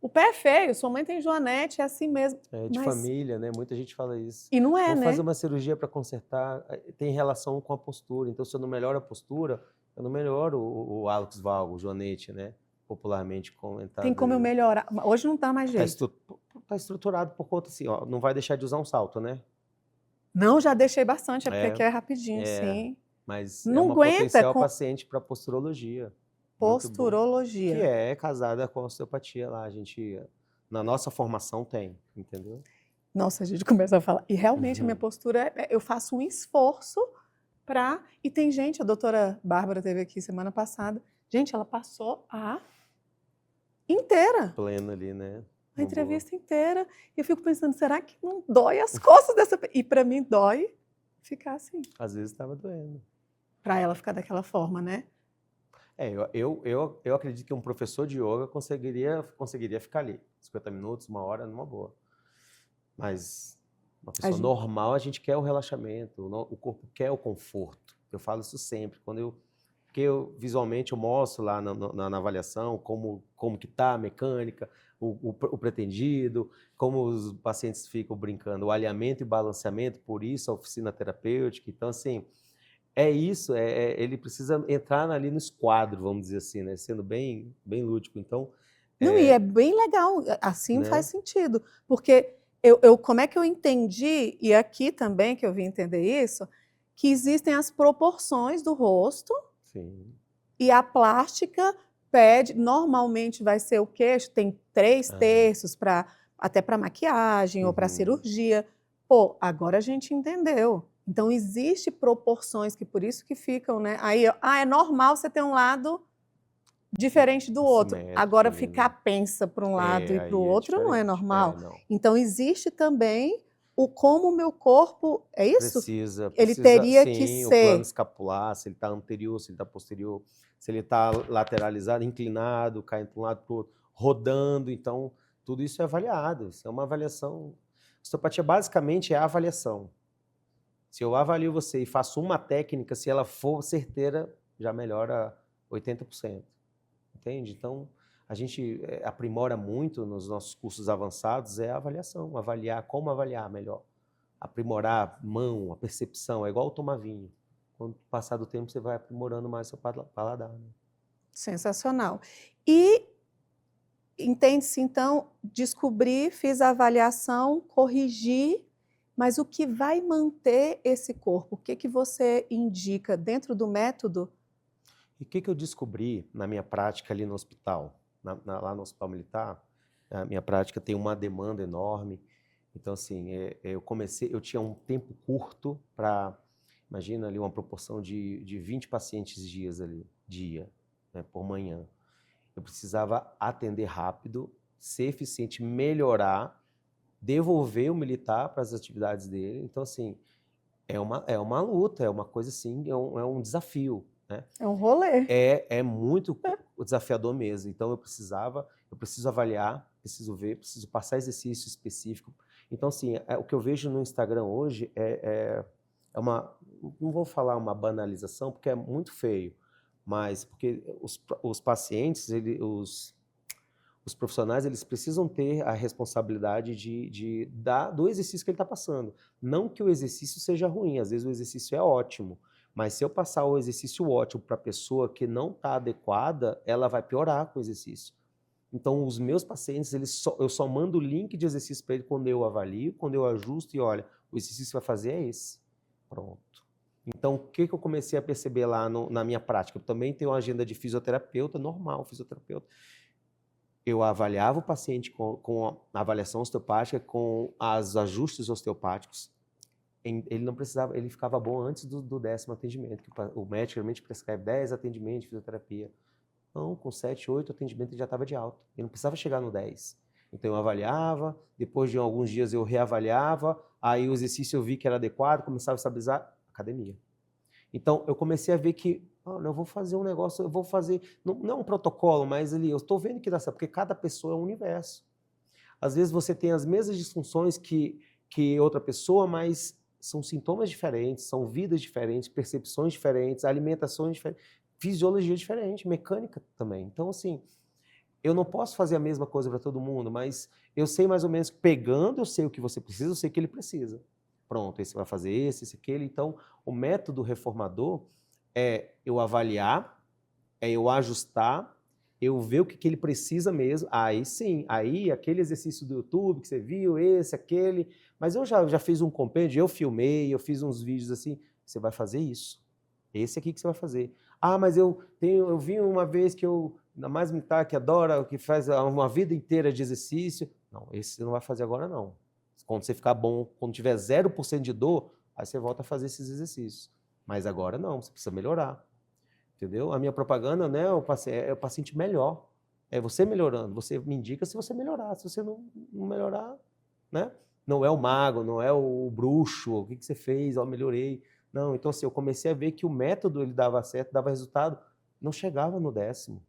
o pé é feio, sua mãe tem Joanete, é assim mesmo. É de família, né? Muita gente fala isso. E não é, Vou né? fazer uma cirurgia para consertar, tem relação com a postura. Então, se eu não melhoro a postura, eu não melhoro o hálux valgus, o joanete, né? Popularmente comentado. Tem como eu melhorar. Hoje não tá mais jeito. Tá estruturado por conta assim, ó, não vai deixar de usar um salto, né? Não, já deixei bastante, porque é rapidinho, sim. Mas não é uma potencial paciente para posturologia. Posturologia. Que é casada com a osteopatia lá. A gente, na nossa formação, tem, entendeu? Nossa, a gente começa a falar. E realmente a minha postura, eu faço um esforço para... E tem gente, a doutora Bárbara esteve aqui semana passada, gente, ela passou a inteira. Plena ali, né? A entrevista inteira. E eu fico pensando, será que não dói as costas dessa... E para mim dói ficar assim. Às vezes estava doendo. Para ela ficar daquela forma, né? Eu acredito que um professor de yoga conseguiria ficar ali 50 minutos, uma hora, numa boa. Mas uma pessoa normal, a gente quer o relaxamento, o corpo quer o conforto. Eu falo isso sempre. Porque eu visualmente eu mostro lá na avaliação como que tá a mecânica, o pretendido, como os pacientes ficam brincando, o alinhamento e balanceamento, por isso a oficina terapêutica. Então, assim, é isso, ele precisa entrar ali no esquadro, vamos dizer assim, né? Sendo bem, bem lúdico. Então, Não, e é bem legal, assim né? faz sentido, porque como é que eu entendi, e aqui também que eu vim entender isso, que existem as proporções do rosto Sim. e a plástica pede, normalmente vai ser o queixo, tem 3/3 até para maquiagem ou para Uhum. cirurgia. Pô, agora a gente entendeu. Então, existe proporções que por isso que ficam, né? Aí, é normal você ter um lado diferente do outro. Assimétrico Agora, ali, né? ficar pensa para um lado e para o Aí é outro não é diferente. normal. Não. Então, existe também como o meu corpo, é isso? Precisa, Ele teria que sim, o plano ser. escapular, se ele está anterior, se ele está posterior, se ele está lateralizado, inclinado, caindo para um lado para o outro, rodando. Então, tudo isso é avaliado. Isso é uma avaliação. Osteopatia basicamente é a avaliação. Se eu avalio você e faço uma técnica, se ela for certeira, já melhora 80%. Entende? Então, a gente aprimora muito nos nossos cursos avançados a avaliação, avaliar como avaliar melhor. Aprimorar a mão, a percepção, é igual tomar vinho. Quando passar do tempo, você vai aprimorando mais seu paladar. Né? Sensacional. E entende-se, então, descobrir, fiz a avaliação, corrigir, mas o que vai manter esse corpo? O que você indica dentro do método? E o que eu descobri na minha prática ali no hospital? Lá no Hospital Militar, a minha prática tem uma demanda enorme. Então, assim, eu tinha um tempo curto para, imagina ali uma proporção de 20 pacientes dia, né, por manhã. Eu precisava atender rápido, ser eficiente, melhorar, devolver o militar para as atividades dele. Então, assim, é uma luta, é uma coisa assim, é um desafio, né? É um rolê. É muito desafiador mesmo. Então, eu preciso avaliar, preciso ver, preciso passar exercício específico. Então, assim, o que eu vejo no Instagram hoje é uma, não vou falar uma banalização, porque é muito feio, mas porque os pacientes, os profissionais, eles precisam ter a responsabilidade do exercício que ele está passando. Não que o exercício seja ruim, às vezes o exercício é ótimo, mas se eu passar o exercício ótimo para a pessoa que não está adequada, ela vai piorar com o exercício. Então, os meus pacientes, eu só mando o link de exercício para ele quando eu avalio, quando eu ajusto e olha, o exercício que você vai fazer é esse. Pronto. Então, o que eu comecei a perceber lá na minha prática? Eu também tenho uma agenda de fisioterapeuta, normal, fisioterapeuta. Eu avaliava o paciente com a avaliação osteopática, com os ajustes osteopáticos. Ele não precisava, ele ficava bom antes do 10º atendimento. O médico geralmente prescreve 10 atendimentos de fisioterapia. Então, com 7, 8 atendimentos ele já estava de alta. Ele não precisava chegar no 10. Então eu avaliava, depois de alguns dias eu reavaliava, aí o exercício eu vi que era adequado, começava a estabilizar, academia. Então eu comecei a ver que, eu vou fazer um negócio, eu vou fazer, não é um protocolo, mas ali eu estou vendo que dá certo, porque cada pessoa é um universo. Às vezes você tem as mesmas disfunções que outra pessoa, mas são sintomas diferentes, são vidas diferentes, percepções diferentes, alimentações diferentes, fisiologia diferente, mecânica também. Então, assim, eu não posso fazer a mesma coisa para todo mundo, mas eu sei mais ou menos, pegando, eu sei o que você precisa, eu sei o que ele precisa. Pronto, esse vai fazer esse, aquele. Então, o método reformador é eu avaliar, é eu ajustar, eu ver o que ele precisa mesmo. Aí sim, aí aquele exercício do YouTube que você viu, esse, aquele. Mas eu já fiz um compêndio, eu filmei, eu fiz uns vídeos assim. Você vai fazer isso. Esse aqui que você vai fazer. Mas eu vi uma vez que ainda mais militar que adora, que faz uma vida inteira de exercício. Não, esse você não vai fazer agora não. Quando você ficar bom, quando tiver 0% de dor, aí você volta a fazer esses exercícios. Mas agora não, você precisa melhorar. Entendeu? A minha propaganda, né, é o paciente melhor. É você melhorando. Você me indica se você melhorar. Se você não melhorar, né? Não é o mago, não é o bruxo, o que você fez, melhorei. Não, então assim, eu comecei a ver que o método ele dava certo, dava resultado, não chegava no 10º.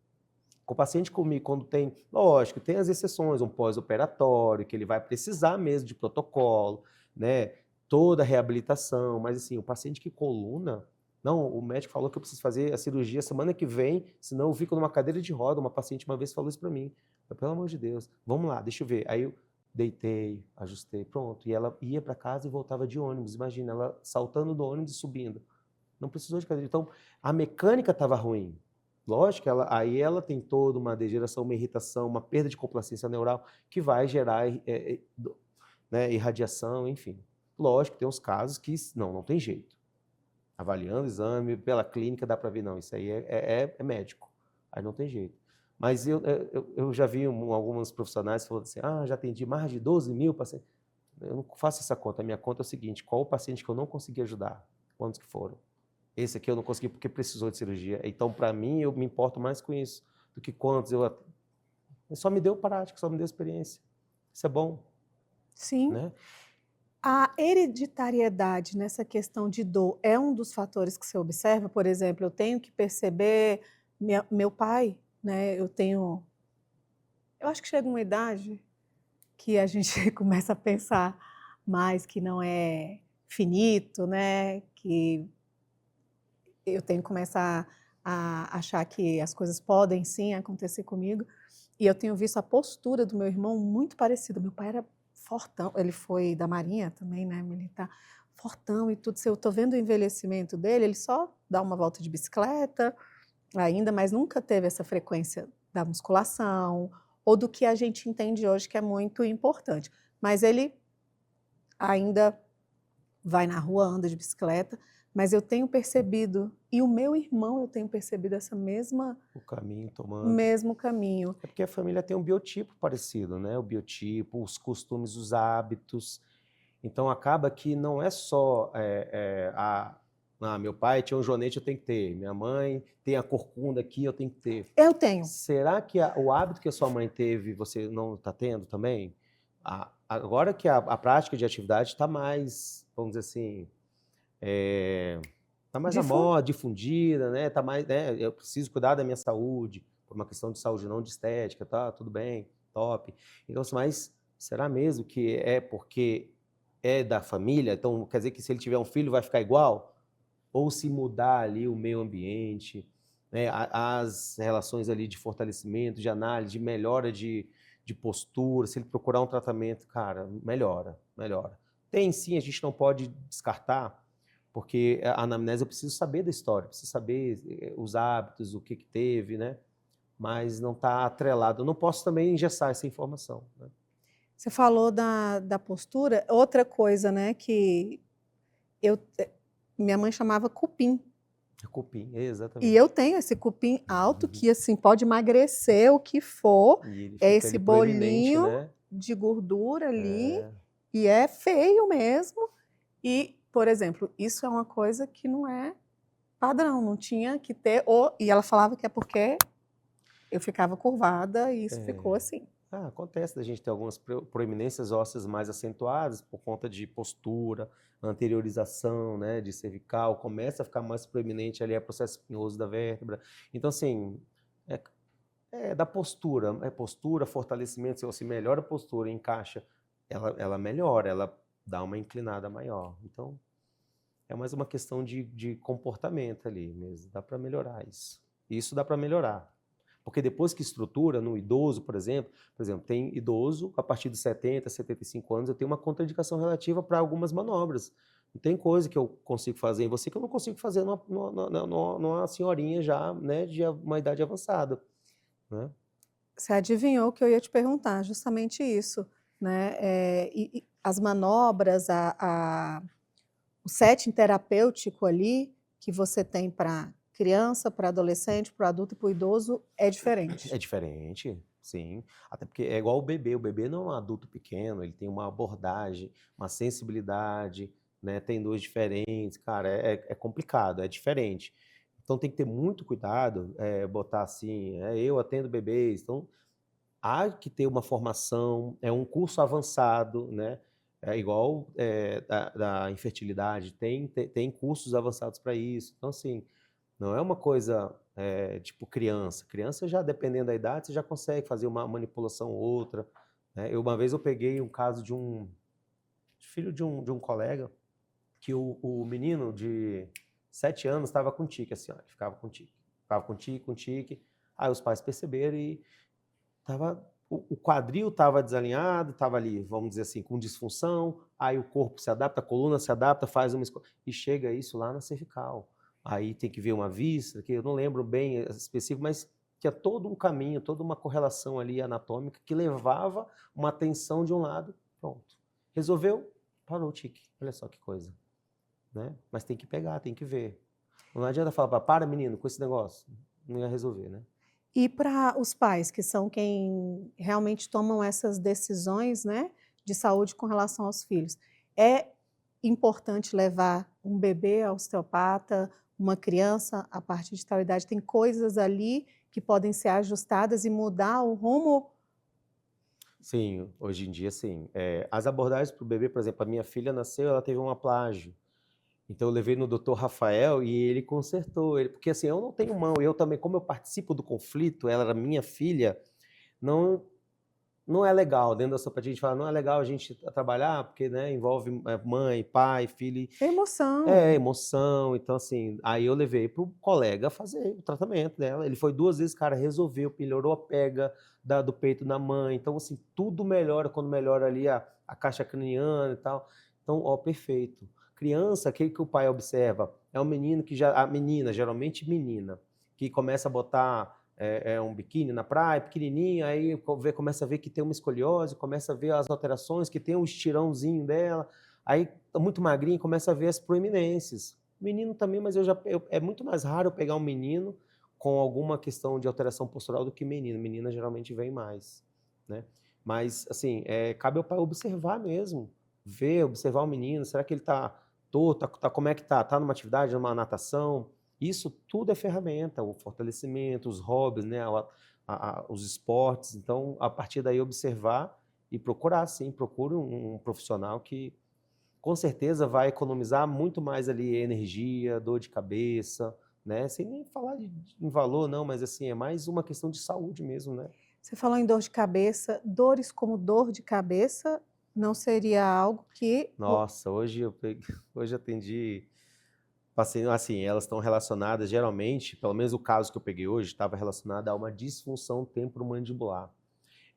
Com o paciente comigo, quando tem, lógico, tem as exceções, um pós-operatório, que ele vai precisar mesmo de protocolo, né? Toda a reabilitação, mas assim, o paciente que coluna, Não, o médico falou que eu preciso fazer a cirurgia semana que vem, senão eu fico numa cadeira de roda. Uma paciente uma vez falou isso para mim. Eu, pelo amor de Deus, vamos lá, deixa eu ver. Aí eu deitei, ajustei, pronto. E ela ia para casa e voltava de ônibus. Imagina, ela saltando do ônibus e subindo. Não precisou de cadeira. Então, a mecânica estava ruim. Lógico, aí ela tem toda uma degeneração, uma irritação, uma perda de complacência neural que vai gerar né, irradiação, enfim. Lógico, tem uns casos que não tem jeito. Avaliando o exame, pela clínica, dá para ver, não, isso aí é médico. Aí não tem jeito. Mas eu já vi alguns profissionais falando assim, já atendi mais de 12 mil pacientes. Eu não faço essa conta. A minha conta é o seguinte, qual o paciente que eu não consegui ajudar? Quantos que foram? Esse aqui eu não consegui porque precisou de cirurgia. Então, para mim, eu me importo mais com isso do que quantos eu... Só me deu prática, só me deu experiência. Isso é bom. Sim. Né? A hereditariedade nessa questão de dor é um dos fatores que você observa? Por exemplo, eu tenho que perceber, meu pai, né, eu acho que chega uma idade que a gente começa a pensar mais que não é finito, né, que eu tenho que começar a achar que as coisas podem sim acontecer comigo, e eu tenho visto a postura do meu irmão muito parecida. Meu pai era fortão, ele foi da Marinha também, né, militar, fortão e tudo. Se eu estou vendo o envelhecimento dele, ele só dá uma volta de bicicleta ainda, mas nunca teve essa frequência da musculação ou do que a gente entende hoje que é muito importante. Mas ele ainda vai na rua, anda de bicicleta, mas eu tenho percebido, e o meu irmão, eu tenho percebido essa mesmo caminho. É porque a família tem um biotipo parecido, né? O biotipo, os costumes, os hábitos. Então, acaba que não é só meu pai tinha um joanete, eu tenho que ter. Minha mãe tem a corcunda aqui, eu tenho que ter. Eu tenho. Será que o hábito que a sua mãe teve, você não está tendo também? Agora que a prática de atividade está mais, vamos dizer assim... Está mais na moda, difundida, né? Tá mais, né? Eu preciso cuidar da minha saúde, por uma questão de saúde, não de estética, tá? Tudo bem, top. Então, mas será mesmo que é porque é da família? Então, quer dizer que se ele tiver um filho vai ficar igual? Ou se mudar ali o meio ambiente, né? As relações ali de fortalecimento, de análise, de melhora de postura, se ele procurar um tratamento, cara, melhora. Tem sim, a gente não pode descartar, porque a anamnese eu preciso saber da história, preciso saber os hábitos, o que teve, né? Mas não está atrelado. Eu não posso também engessar essa informação. Né? Você falou da postura. Outra coisa, né, que minha mãe chamava cupim. Cupim, exatamente. E eu tenho esse cupim alto que assim pode emagrecer o que for. É esse bolinho, né, de gordura ali e é feio mesmo. E, por exemplo, isso é uma coisa que não é padrão, não tinha que ter. E ela falava que é porque eu ficava curvada e isso ficou assim. Acontece da gente ter algumas proeminências ósseas mais acentuadas por conta de postura, anteriorização, né, de cervical, começa a ficar mais proeminente ali o processo espinhoso da vértebra. Então, assim, da postura, postura, fortalecimento, se você melhora a postura, encaixa, ela melhora, ela dá uma inclinada maior. Então, é mais uma questão de comportamento ali mesmo, dá para melhorar isso. Isso dá para melhorar. Porque depois que estrutura, no idoso, por exemplo, tem idoso, a partir de 70, 75 anos, eu tenho uma contraindicação relativa para algumas manobras. Não tem coisa que eu consigo fazer em você que eu não consigo fazer numa senhorinha já, né, de uma idade avançada. Né? Você adivinhou que eu ia te perguntar, justamente isso. Né? E as manobras, o setting terapêutico ali que você tem para criança, para adolescente, para adulto e para o idoso é diferente. É diferente, sim. Até porque é igual o bebê. O bebê não é um adulto pequeno, ele tem uma abordagem, uma sensibilidade, né? Tem dores diferentes. Cara, é complicado, é diferente. Então tem que ter muito cuidado, botar assim, eu atendo bebês. Então há que ter uma formação, é um curso avançado, né? É igual da infertilidade, tem cursos avançados para isso. Então, assim, não é uma coisa tipo criança. Criança já, dependendo da idade, você já consegue fazer uma manipulação ou outra. Né? Uma vez eu peguei um caso de filho de um colega, que o menino de 7 anos, estava com tique, assim, ó, ele ficava com tique. Ficava com tique. Aí os pais perceberam e o quadril estava desalinhado, estava ali, vamos dizer assim, com disfunção, aí o corpo se adapta, a coluna se adapta, faz uma e chega isso lá na cervical. Aí tem que ver uma víscera, que eu não lembro bem específico, mas tinha todo um caminho, toda uma correlação ali anatômica que levava uma tensão de um lado, pronto. Resolveu, parou o tique. Olha só que coisa, né? Mas tem que pegar, tem que ver. Não adianta falar, para menino, com esse negócio. Não ia resolver, né? E para os pais, que são quem realmente tomam essas decisões, né, de saúde com relação aos filhos, é importante levar um bebê ao osteopata, uma criança a partir de tal idade? Tem coisas ali que podem ser ajustadas e mudar o rumo? Sim, hoje em dia, sim. As abordagens para o bebê, por exemplo, a minha filha nasceu, ela teve um aplágio. Então eu levei no Dr. Rafael e ele consertou. Porque assim, eu não tenho mão, eu também, como eu participo do conflito, ela era minha filha, não, não é legal, dentro da osteopatia a gente fala, não é legal a gente trabalhar, porque né, envolve mãe, pai, filho, É emoção. emoção. Então assim, aí eu levei para o colega fazer o tratamento dela. Ele foi 2 vezes, cara, resolveu, melhorou a pega do peito da mãe. Então assim, tudo melhora quando melhora ali a caixa craniana e tal. Então, ó, perfeito. Criança, o que o pai observa? É um menino a menina, geralmente menina, que começa a botar um biquíni na praia, pequenininho, aí começa a ver que tem uma escoliose, começa a ver as alterações, que tem um estirãozinho dela, aí tá muito magrinho, começa a ver as proeminências. Menino também, mas é muito mais raro eu pegar um menino com alguma questão de alteração postural do que menina. Menina geralmente vem mais, né? Mas, assim, cabe ao pai observar mesmo, observar o menino, será que ele está torto, como é que está? Está numa atividade, numa natação? Isso tudo é ferramenta, o fortalecimento, os hobbies, né? Os esportes. Então, a partir daí, observar e procurar, sim, procure um profissional que, com certeza, vai economizar muito mais ali energia, dor de cabeça, né? Sem nem falar em valor, não, mas assim, é mais uma questão de saúde mesmo, né? Você falou em dor de cabeça, dores como dor de cabeça não seria algo que... Nossa, hoje eu atendi pacientes, assim, elas estão relacionadas, geralmente, pelo menos o caso que eu peguei hoje, estava relacionado a uma disfunção temporomandibular.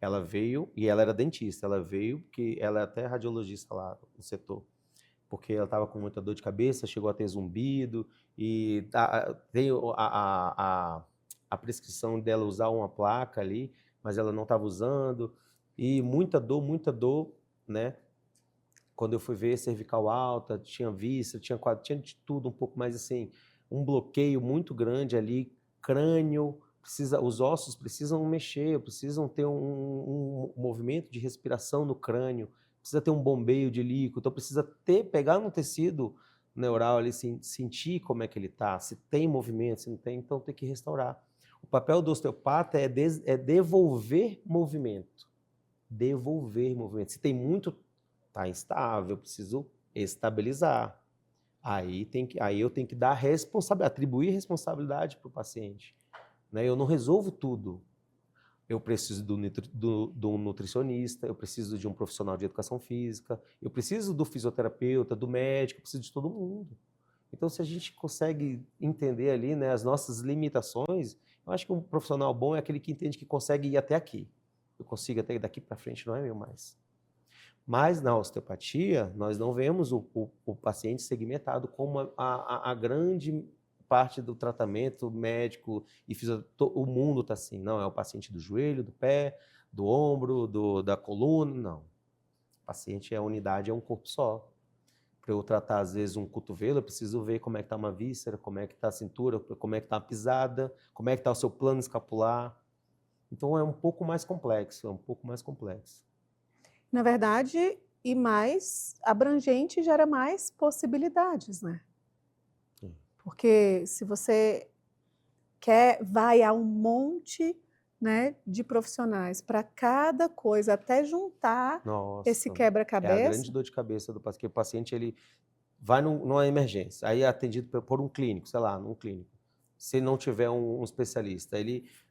Ela veio, e ela era dentista, ela veio, porque ela é até radiologista lá no setor, porque ela estava com muita dor de cabeça, chegou a ter zumbido, e tem a prescrição dela usar uma placa ali, mas ela não estava usando, e muita dor, né? Quando eu fui ver, cervical alta, tinha víscera, tinha quadro, tinha de tudo um pouco mais assim, um bloqueio muito grande ali, crânio, os ossos precisam mexer, precisam ter um movimento de respiração no crânio, precisa ter um bombeio de líquido, então precisa pegar no tecido neural ali, sentir como é que ele está, se tem movimento, se não tem, então tem que restaurar. O papel do osteopata é devolver movimento. Devolver movimento. Se tem muito, está instável, eu preciso estabilizar. Aí eu tenho que dar atribuir responsabilidade para o paciente, né? Eu não resolvo tudo. Eu preciso do nutricionista, eu preciso de um profissional de educação física, eu preciso do fisioterapeuta, do médico, eu preciso de todo mundo. Então, se a gente consegue entender ali, né, as nossas limitações, eu acho que um profissional bom é aquele que entende que consegue ir até aqui. Eu consigo até daqui para frente, não é meu mais. Mas na osteopatia, nós não vemos o paciente segmentado como a grande parte do tratamento médico e o mundo está assim. Não, é o paciente do joelho, do pé, do ombro, da coluna, não. O paciente é a unidade, é um corpo só. Para eu tratar, às vezes, um cotovelo, eu preciso ver como é que está uma víscera, como é que está a cintura, como é que está a pisada, como é que está o seu plano escapular. Então é um pouco mais complexo, Na verdade, e mais abrangente gera mais possibilidades, né? Porque se você vai a um monte, né, de profissionais para cada coisa, até juntar esse É a quebra-cabeça. grande dor de cabeça do paciente, porque o paciente ele vai numa emergência, aí é atendido por um clínico, sei lá, num clínico. Se não tiver um especialista,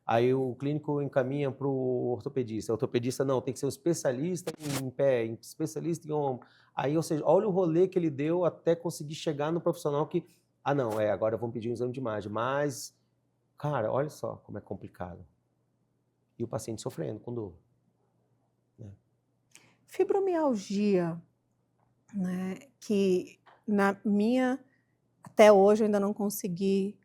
aí o clínico encaminha para o ortopedista. O ortopedista não, tem que ser um especialista em pé, especialista em ombro. Aí, ou seja, olha o rolê que ele deu até conseguir chegar no profissional que Ah, não, agora vamos pedir um exame de imagem. Mas, cara, olha só como é complicado. E o paciente sofrendo com dor. Né? Fibromialgia, né, que até hoje eu ainda não consegui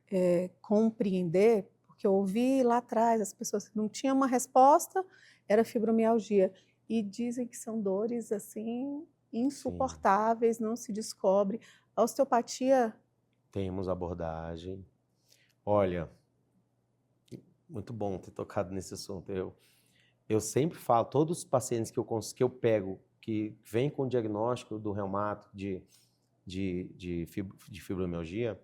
compreender, porque eu ouvi lá atrás as pessoas que não tinham uma resposta, era fibromialgia. E dizem que são dores assim insuportáveis, não se descobre. A osteopatia... Temos abordagem. Olha, muito bom ter tocado nesse assunto. Eu sempre falo, todos os pacientes que eu pego, que vêm com o diagnóstico do reumato, de fibromialgia,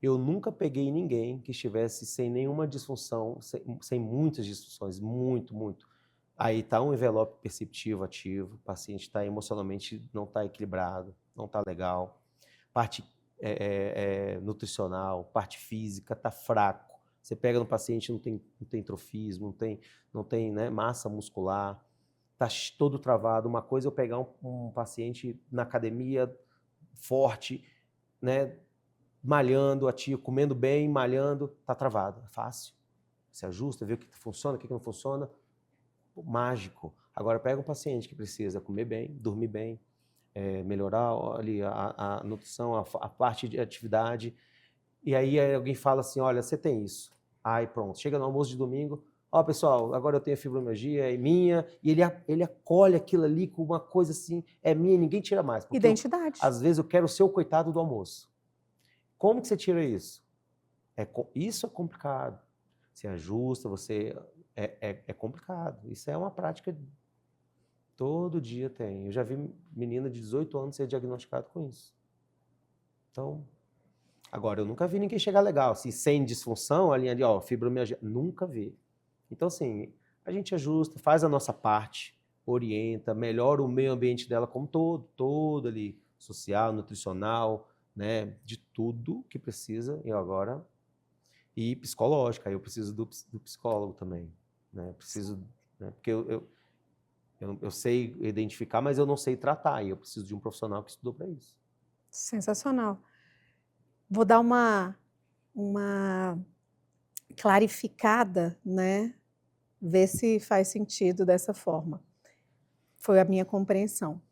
eu nunca peguei ninguém que estivesse sem nenhuma disfunção, sem muitas disfunções, muito. Aí está um envelope perceptivo ativo, o paciente está emocionalmente, não está equilibrado, não está legal, parte nutricional, parte física, está fraco. Você pega no paciente, não tem trofismo, não tem né, massa muscular, está todo travado. Uma coisa é eu pegar um paciente na academia forte, né, malhando, ativo, comendo bem, malhando, está travado. É fácil. Se ajusta, vê o que funciona, o que não funciona. Mágico. Agora pega um paciente que precisa comer bem, dormir bem, melhorar ali a nutrição, a parte de atividade. E aí alguém fala assim, olha, você tem isso. Aí pronto, chega no almoço de domingo, ó pessoal, agora eu tenho a fibromialgia, é minha, e ele acolhe aquilo ali com uma coisa assim, é minha, ninguém tira mais. Porque Identidade. às vezes eu quero ser o coitado do almoço. Como que você tira isso? Isso é complicado. Você ajusta, é complicado. Isso é uma prática todo dia tem. Eu já vi menina de 18 anos ser diagnosticada com isso. Então, agora, eu nunca vi ninguém chegar legal, assim, sem disfunção, ali, ó, fibromialgia. Nunca vi. Então, assim, a gente ajusta, faz a nossa parte, orienta, melhora o meio ambiente dela como todo ali, social, nutricional, né, de tudo que precisa, e psicológica, aí eu preciso do psicólogo também, né, preciso, né, porque eu sei identificar, mas eu não sei tratar, e eu preciso de um profissional que estudou para isso. Sensacional. Vou dar uma clarificada, né? Ver se faz sentido dessa forma. Foi a minha compreensão.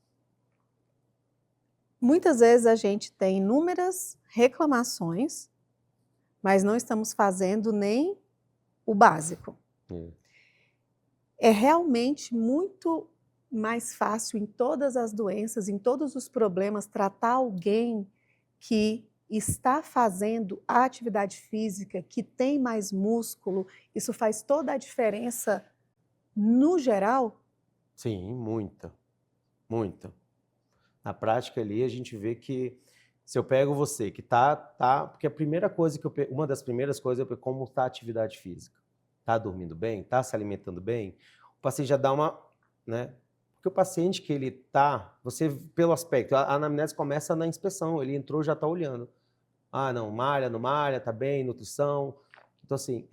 Muitas vezes a gente tem inúmeras reclamações, mas não estamos fazendo nem o básico. É realmente muito mais fácil em todas as doenças, em todos os problemas, tratar alguém que está fazendo a atividade física, que tem mais músculo. Isso faz toda a diferença no geral? Sim, muita. Na prática ali a gente vê que se eu pego você que porque a primeira coisa uma das primeiras coisas é como está a atividade física. Está dormindo bem? Está se alimentando bem? O paciente já dá uma, né? Porque o paciente que ele você pelo aspecto, a anamnese começa na inspeção, ele entrou já está olhando. Ah, não malha, não malha, está bem, nutrição. Então assim,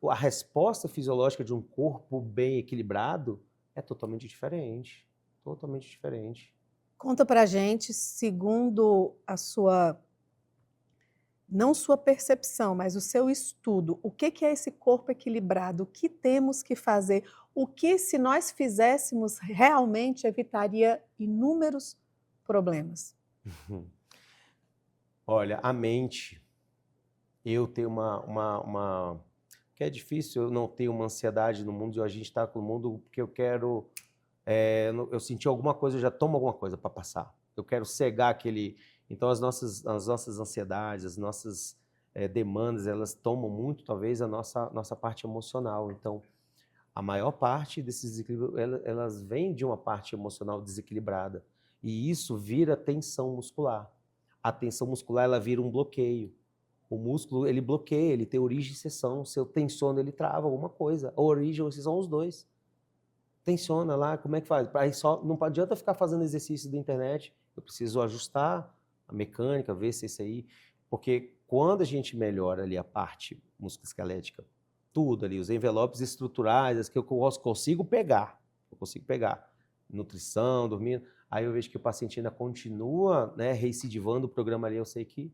a resposta fisiológica de um corpo bem equilibrado é totalmente diferente. Totalmente diferente. Conta pra gente, segundo a sua, não sua percepção, mas o seu estudo, o que é esse corpo equilibrado? O que temos que fazer? O que, se nós fizéssemos, realmente evitaria inúmeros problemas? Olha, a mente, eu tenho que é difícil eu não ter uma ansiedade no mundo, e a gente está com o mundo porque eu quero, eu senti alguma coisa, eu já tomo alguma coisa para passar. Eu quero cegar aquele... Então, as nossas ansiedades, as nossas demandas, elas tomam muito, talvez, a nossa parte emocional. Então, a maior parte desses desequilíbrios, elas vêm de uma parte emocional desequilibrada. E isso vira tensão muscular. A tensão muscular, ela vira um bloqueio. O músculo, ele bloqueia, ele tem origem e seção. Se eu tensiono, ele trava alguma coisa. A origem ou seção, os dois. Tensiona lá, como é que faz? Aí não adianta ficar fazendo exercício da internet. Eu preciso ajustar a mecânica, ver se isso aí... Porque quando a gente melhora ali a parte musculoesquelética, tudo ali, os envelopes estruturais, as que eu consigo pegar. Nutrição, dormindo. Aí eu vejo que o paciente ainda continua, né, recidivando o programa ali, eu sei que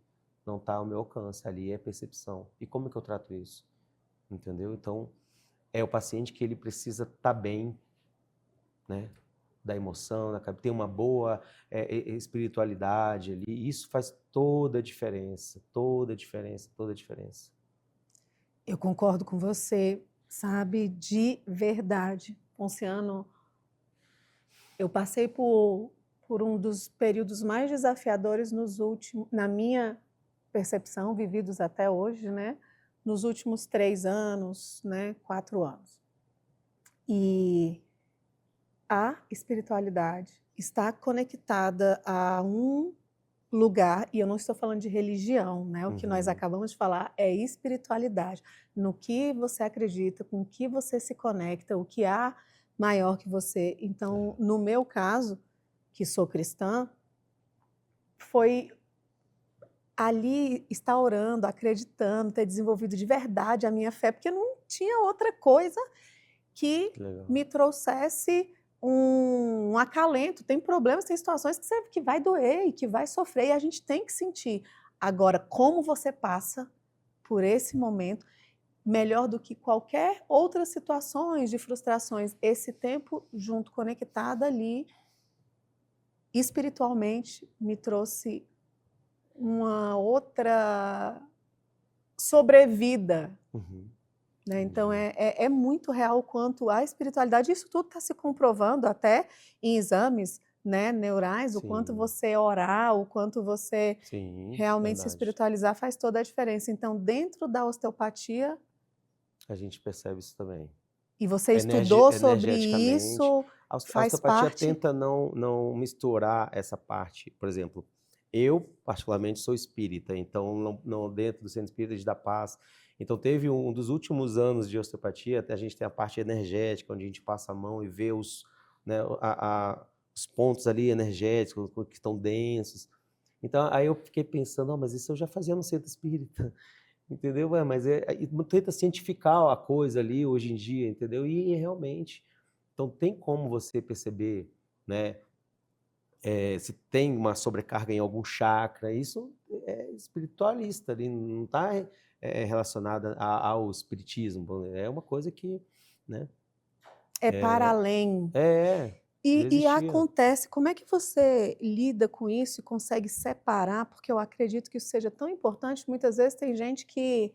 não está ao meu alcance, ali é percepção. E como que eu trato isso? Entendeu? Então, é o paciente que ele precisa estar bem, né? Da emoção, ter uma boa espiritualidade ali. Isso faz toda a diferença, toda a diferença, toda a diferença. Eu concordo com você, sabe, de verdade. Ponciano, eu passei por um dos períodos mais desafiadores na minha percepção, vividos até hoje, né? Nos últimos 3 anos, né? 4 anos. E a espiritualidade está conectada a um lugar, e eu não estou falando de religião, né? O que nós acabamos de falar é espiritualidade. No que você acredita, com o que você se conecta, o que há maior que você. Então, no meu caso, que sou cristã, foi ali estar orando, acreditando, ter desenvolvido de verdade a minha fé, porque não tinha outra coisa que me trouxesse um acalento. Tem problemas, tem situações que vai doer e que vai sofrer, e a gente tem que sentir. Agora, como você passa por esse momento, melhor do que qualquer outras situações de frustrações, esse tempo junto, conectada ali, espiritualmente, me trouxe uma outra sobrevida. Né? Então, é muito real quanto à espiritualidade. Isso tudo está se comprovando até em exames, né, neurais, o quanto você orar, o quanto você realmente se espiritualizar faz toda a diferença. Então, dentro da osteopatia... A gente percebe isso também. E você estudou sobre isso, a faz osteopatia parte... tenta não misturar essa parte. Por exemplo, eu, particularmente, sou espírita, então, não dentro do Centro Espírita de da Paz. Então, teve um dos últimos anos de osteopatia, até a gente tem a parte energética, onde a gente passa a mão e vê os pontos ali energéticos que estão densos. Então, aí eu fiquei pensando, mas isso eu já fazia no Centro Espírita, entendeu? Mas tenta cientificar a coisa ali hoje em dia, entendeu? E realmente, então tem como você perceber, né? Se tem uma sobrecarga em algum chakra, isso é espiritualista, ali não está relacionada ao espiritismo, é uma coisa que, né? Para além. E acontece, como é que você lida com isso e consegue separar? Porque eu acredito que isso seja tão importante. Muitas vezes tem gente que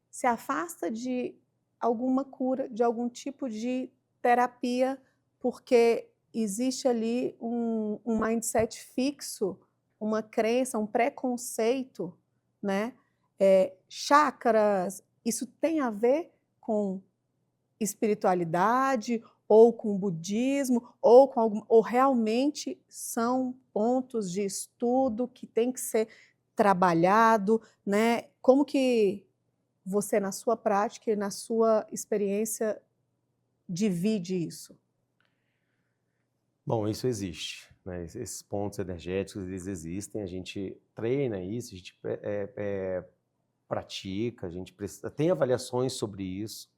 se afasta de alguma cura, de algum tipo de terapia, porque existe ali um mindset fixo, uma crença, um preconceito, né? Chakras, isso tem a ver com espiritualidade ou com budismo, ou realmente são pontos de estudo que tem que ser trabalhado, né? Como que você, na sua prática e na sua experiência, divide isso? Bom, isso existe, né? Esses pontos energéticos, eles existem, a gente treina isso, a gente pratica, a gente tem avaliações sobre isso.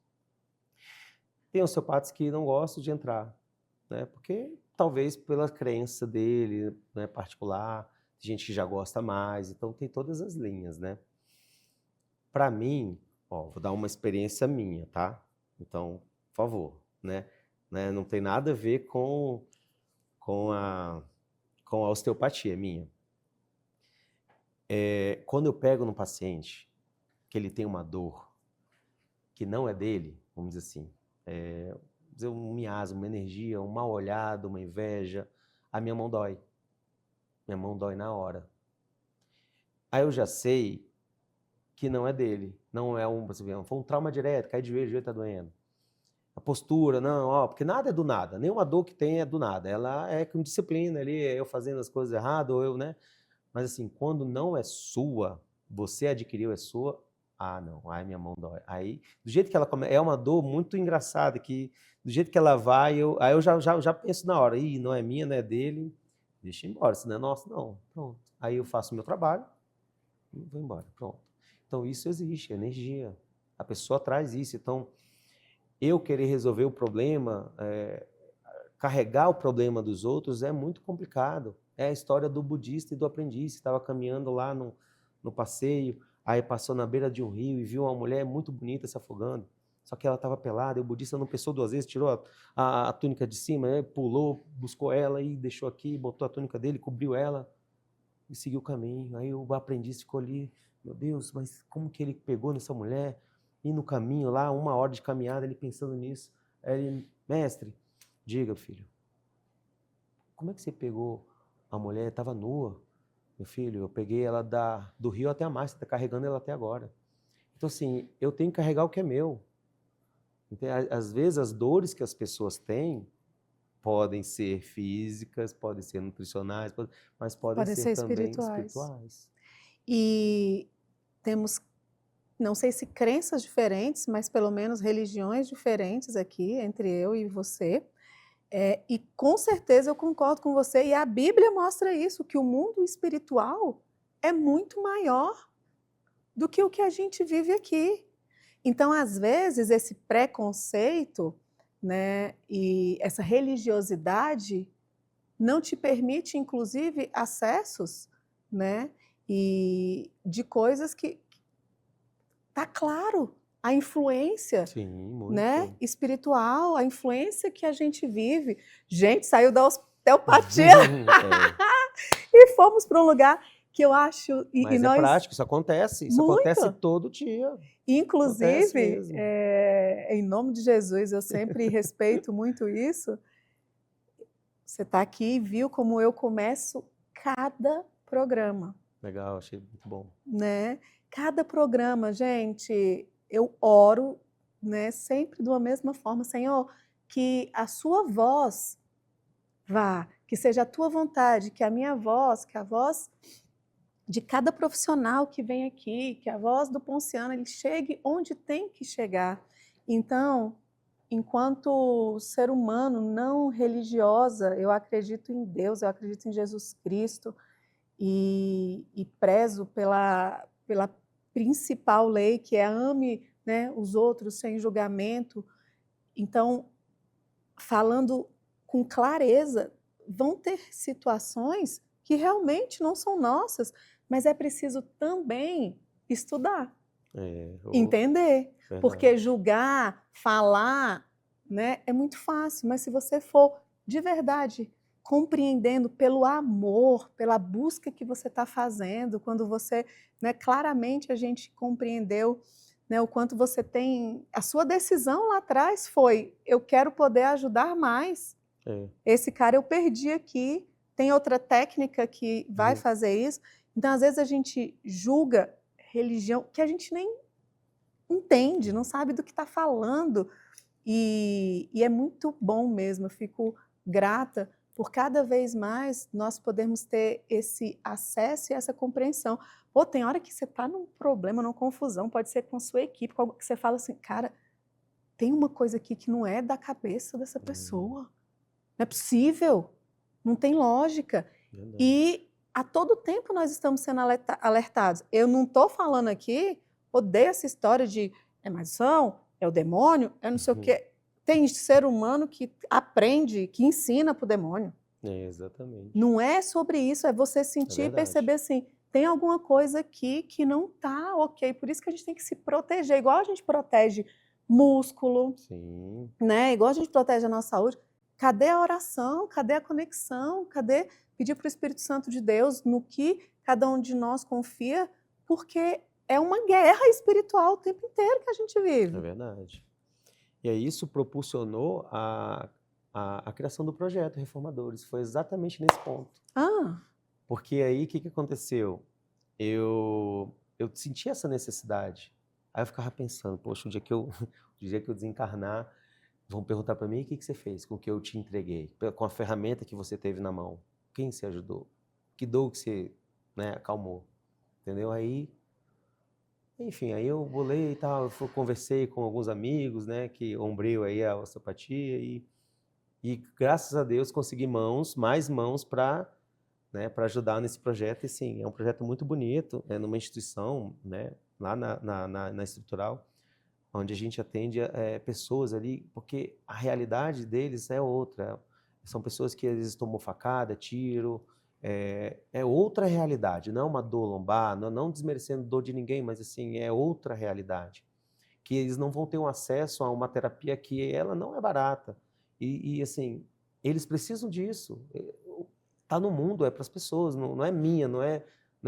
Tem osteopatas que não gostam de entrar, né? Porque talvez pela crença dele, né, particular, tem gente que já gosta mais, então tem todas as linhas, né? Para mim, vou dar uma experiência minha, tá? Então, por favor, né? Não tem nada a ver com a osteopatia minha. Quando eu pego no paciente que ele tem uma dor que não é dele, vamos dizer assim, um miasma, uma energia, um mal olhado, uma inveja, a minha mão dói. Minha mão dói na hora. Aí eu já sei que não é dele, não é foi um trauma direto, cai de joelho está doendo. A postura, não, porque nada é do nada, nenhuma dor que tem é do nada, ela é com disciplina ali, eu fazendo as coisas erradas, ou eu, né? Mas assim, quando não é sua, você adquiriu, é sua, não, aí minha mão dói. Aí, do jeito que ela começa, é uma dor muito engraçada, que do jeito que ela vai, aí eu já penso na hora, não é minha, não é dele, deixa eu ir embora, se não é nosso, não, pronto. Aí eu faço o meu trabalho e vou embora, pronto. Então isso existe, energia, a pessoa traz isso, então eu querer resolver o problema, carregar o problema dos outros é muito complicado. É a história do budista e do aprendiz, que estava caminhando lá no passeio, aí passou na beira de um rio e viu uma mulher muito bonita se afogando. Só que ela estava pelada, e o budista não pensou duas vezes, tirou a túnica de cima, né, pulou, buscou ela e deixou aqui, botou a túnica dele, cobriu ela e seguiu o caminho. Aí o aprendiz ficou ali, meu Deus, mas como que ele pegou nessa mulher? E no caminho lá, 1 hora de caminhada, ele pensando nisso. Aí ele, mestre, diga, filho, como é que você pegou a mulher? Estava nua. Meu filho, eu peguei ela do rio até a mar, você está carregando ela até agora. Então, assim, eu tenho que carregar o que é meu. Então, às vezes, as dores que as pessoas têm podem ser físicas, podem ser nutricionais, mas podem Podem ser ser também espirituais. espirituais. E temos, não sei se crenças diferentes, mas pelo menos religiões diferentes aqui, entre eu e você. E com certeza eu concordo com você, e a Bíblia mostra isso, que o mundo espiritual é muito maior do que o que a gente vive aqui. Então, às vezes, esse preconceito, né, e essa religiosidade não te permite, inclusive, acessos, né, e de coisas que tá claro a influência, Sim, muito. né, espiritual, a influência que a gente vive. Gente, saiu da osteopatia e fomos para um lugar que eu acho e Mas é nós prático, isso acontece muito. todo dia. Acontece Inclusive, mesmo. em nome de Jesus, eu sempre respeito muito isso. Você está aqui e viu como eu começo cada programa, Legal, achei muito bom. né? Cada programa, gente, eu oro, né, sempre de uma mesma forma, Senhor, que a sua voz vá, que seja a tua vontade, que a minha voz, que a voz de cada profissional que vem aqui, que a voz do Ponciano ele chegue onde tem que chegar. Então, enquanto ser humano não religiosa, eu acredito em Deus, eu acredito em Jesus Cristo e prezo pela principal lei, que é ame, né, os outros sem julgamento. Então, falando com clareza, vão ter situações que realmente não são nossas, mas é preciso também estudar, entender, Verdade. porque julgar, falar, né, é muito fácil, mas se você for de verdade compreendendo pelo amor, pela busca que você está fazendo, quando você, né, claramente a gente compreendeu, né, o quanto você tem, a sua decisão lá atrás foi, eu quero poder ajudar mais. Esse cara eu perdi aqui, tem outra técnica que vai fazer isso. Então, às vezes a gente julga religião que a gente nem entende, não sabe do que está falando. E é muito bom mesmo, eu fico grata por cada vez mais nós podermos ter esse acesso e essa compreensão. Pô, tem hora que você está num problema, numa confusão, pode ser com a sua equipe, com algo que você fala assim, cara, tem uma coisa aqui que não é da cabeça dessa pessoa. Não é possível, não tem lógica. Verdade. E a todo tempo nós estamos sendo alertados. Eu não estou falando aqui, odeio essa história de é maldição, é o demônio, é não sei o quê. Tem ser humano que aprende, que ensina para o demônio. Exatamente. Não é sobre isso, é você sentir e perceber assim, tem alguma coisa aqui que não está ok. Por isso que a gente tem que se proteger, igual a gente protege músculo, Sim. né? Igual a gente protege a nossa saúde. Cadê a oração? Cadê a conexão? Cadê pedir para o Espírito Santo de Deus no que cada um de nós confia? Porque é uma guerra espiritual o tempo inteiro que a gente vive. É verdade. E aí isso propulsionou a criação do projeto Reformadores. Foi exatamente nesse ponto. Porque aí o que aconteceu? Eu senti essa necessidade. Aí eu ficava pensando, poxa, o dia que eu desencarnar, vão perguntar para mim o que você fez com o que eu te entreguei, com a ferramenta que você teve na mão. Quem você ajudou? Que dor que você, né, acalmou? Entendeu? Aí, enfim, aí eu bolei e tal, eu conversei com alguns amigos, né, que ombreiam aí a osteopatia e graças a Deus consegui mais mãos para, né, para ajudar nesse projeto. E sim, é um projeto muito bonito, é numa instituição, né, lá na estrutural, onde a gente atende pessoas ali, porque a realidade deles é outra. São pessoas que às vezes tomou facada, tiro, é outra realidade, não é uma dor lombar, não desmerecendo dor de ninguém, mas assim, é outra realidade. Que eles não vão ter um acesso a uma terapia que ela não é barata. E assim, eles precisam disso. Tá no mundo, é para as pessoas, não é minha, não é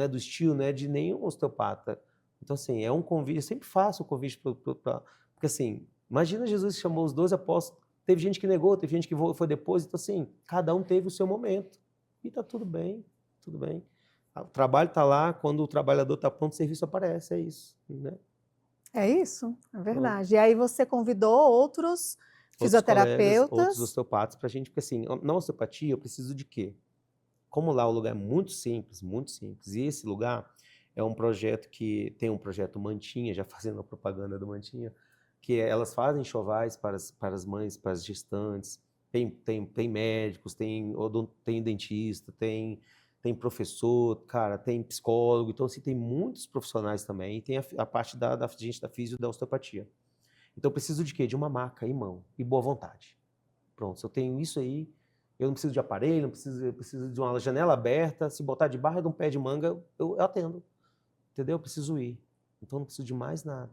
do estilo, não é de nenhum osteopata. Então, assim, é um convite, eu sempre faço o convite porque assim, imagina Jesus que chamou os 12 apóstolos, teve gente que negou, teve gente que foi depois, então assim, cada um teve o seu momento. E tá tudo bem, tudo bem. O trabalho tá lá, quando o trabalhador tá pronto, o serviço aparece, é isso, né? É isso, é verdade. E aí você convidou outros Outros colegas, outros fisioterapeutas. osteopatas pra gente, porque assim, na osteopatia eu preciso de quê? Como lá o lugar é muito simples, e esse lugar é um projeto que tem um projeto Mantinha, já fazendo a propaganda do Mantinha, que elas fazem enxovais para as mães, para as gestantes, tem médicos, tem dentista, tem professor, cara, tem psicólogo, então assim, tem muitos profissionais também, e tem a parte da gente da fisio da osteopatia. Então eu preciso de quê? De uma maca em mão e boa vontade. Pronto, se eu tenho isso aí, eu não preciso de aparelho, eu preciso de uma janela aberta, se botar debaixo de um pé de manga, eu atendo, entendeu? Eu preciso ir. Então não preciso de mais nada.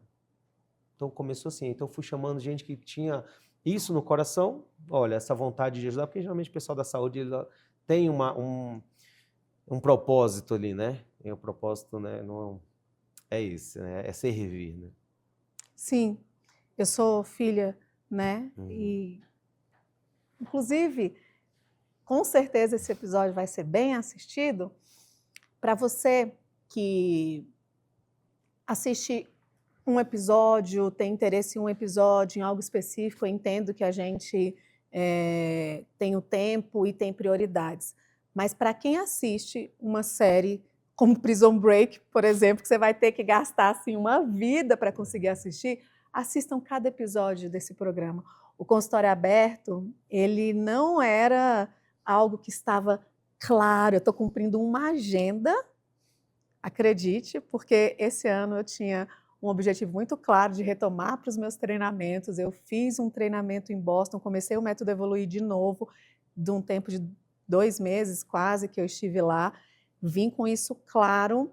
Então começou assim, então eu fui chamando gente que tinha isso no coração, olha, essa vontade de ajudar, porque geralmente o pessoal da saúde ele tem um propósito ali, né? E o propósito, né, não é isso, né? É servir, né? Sim, eu sou filha, né? Uhum. E, inclusive, com certeza esse episódio vai ser bem assistido. Para você que assiste um episódio, tem interesse em um episódio, em algo específico, eu entendo que a gente tem o tempo e tem prioridades. Mas para quem assiste uma série como Prison Break, por exemplo, que você vai ter que gastar assim, uma vida para conseguir assistir, assistam cada episódio desse programa. O Consultório Aberto, ele não era algo que estava claro, eu estou cumprindo uma agenda, acredite, porque esse ano eu tinha um objetivo muito claro de retomar para os meus treinamentos. Eu fiz um treinamento em Boston, comecei o Método Evoluir de novo, de um tempo de 2 meses quase que eu estive lá. Vim com isso claro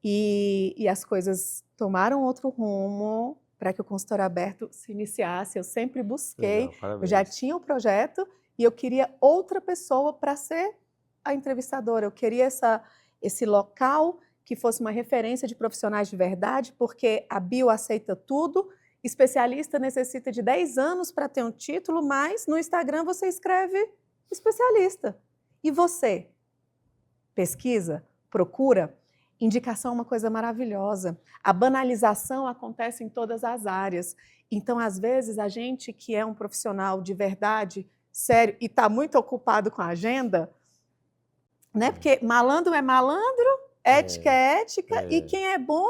e as coisas tomaram outro rumo para que o consultório aberto se iniciasse. Eu sempre busquei, Legal, eu já parabéns. tinha o projeto e eu queria outra pessoa para ser a entrevistadora. Eu queria esse local que fosse uma referência de profissionais de verdade, porque a bio aceita tudo, especialista necessita de 10 anos para ter um título, mas no Instagram você escreve especialista. E você? Pesquisa? Procura? Indicação é uma coisa maravilhosa. A banalização acontece em todas as áreas. Então, às vezes, a gente que é um profissional de verdade, sério, e está muito ocupado com a agenda, né? Porque malandro é malandro, ética é ética, e quem é bom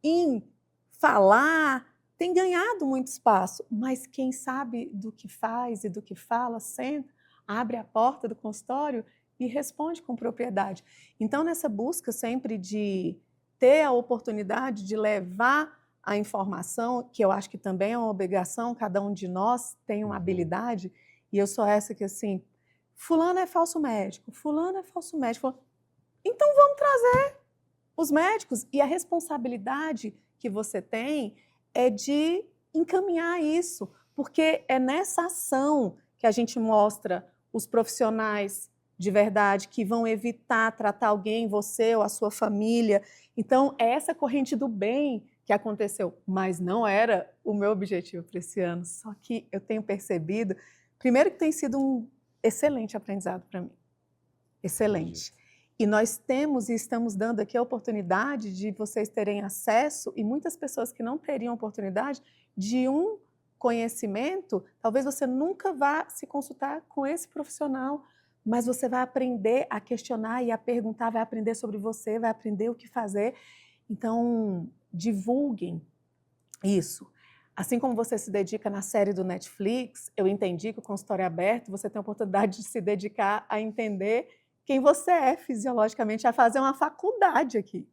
em falar tem ganhado muito espaço, mas quem sabe do que faz e do que fala, senta, abre a porta do consultório e responde com propriedade. Então, nessa busca sempre de ter a oportunidade de levar a informação, que eu acho que também é uma obrigação, cada um de nós tem uma habilidade, e eu sou essa que, assim, fulano é falso médico, fulano é falso médico. Então, vamos trazer os médicos. E a responsabilidade que você tem é de encaminhar isso, porque é nessa ação que a gente mostra os profissionais de verdade que vão evitar tratar alguém, você ou a sua família. Então, é essa corrente do bem que aconteceu, mas não era o meu objetivo para esse ano. Só que eu tenho percebido, primeiro que tem sido um excelente aprendizado para mim. Excelente. E nós temos e estamos dando aqui a oportunidade de vocês terem acesso, e muitas pessoas que não teriam oportunidade, de um conhecimento, talvez você nunca vá se consultar com esse profissional, mas você vai aprender a questionar e a perguntar, vai aprender sobre você, vai aprender o que fazer. Então, divulguem isso. Assim como você se dedica na série do Netflix, eu entendi que o consultório é aberto, você tem a oportunidade de se dedicar a entender quem você é fisiologicamente, a fazer uma faculdade aqui.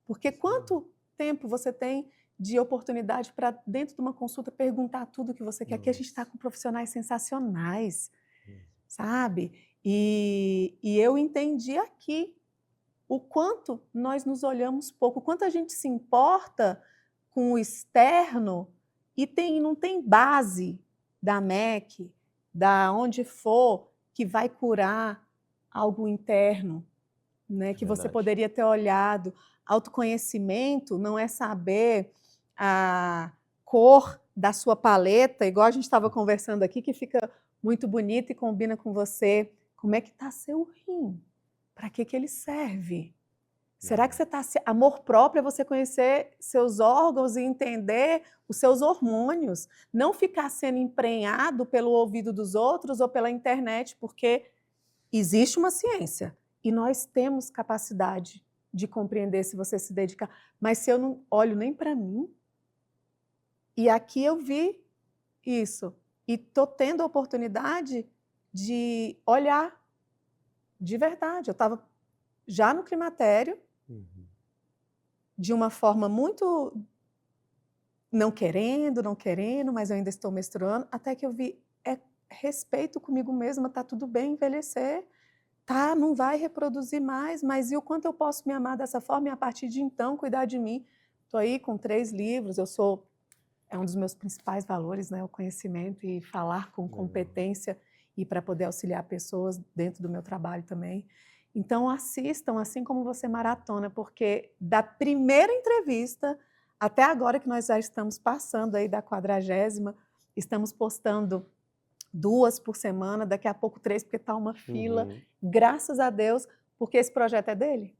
Porque quanto tempo você tem de oportunidade para, dentro de uma consulta, perguntar tudo o que você quer? Aqui a gente está com profissionais sensacionais, sabe? E eu entendi aqui o quanto nós nos olhamos pouco, o quanto a gente se importa com o externo e não tem base da MEC, da onde for, que vai curar algo interno, né? Que você verdade. poderia ter olhado. Autoconhecimento não é saber a cor da sua paleta, igual a gente estava conversando aqui, que fica muito bonita e combina com você. Como é que está seu rim? Para que ele serve? Será que você está... Amor próprio é você conhecer seus órgãos e entender os seus hormônios. Não ficar sendo emprenhado pelo ouvido dos outros ou pela internet, porque existe uma ciência e nós temos capacidade de compreender se você se dedicar. Mas se eu não olho nem para mim, e aqui eu vi isso, e estou tendo a oportunidade de olhar de verdade. Eu estava já no climatério, de uma forma muito não querendo, mas eu ainda estou menstruando, até que eu vi, respeito comigo mesma, tá tudo bem envelhecer, tá, não vai reproduzir mais, mas e o quanto eu posso me amar dessa forma e a partir de então cuidar de mim? Estou aí com 3 livros, é um dos meus principais valores, né, o conhecimento e falar com competência e para poder auxiliar pessoas dentro do meu trabalho também. Então assistam, assim como você maratona, porque da primeira entrevista até agora que nós já estamos passando aí da 40ª, estamos postando 2 por semana, daqui a pouco 3, porque está uma fila. Graças a Deus, porque esse projeto é dele.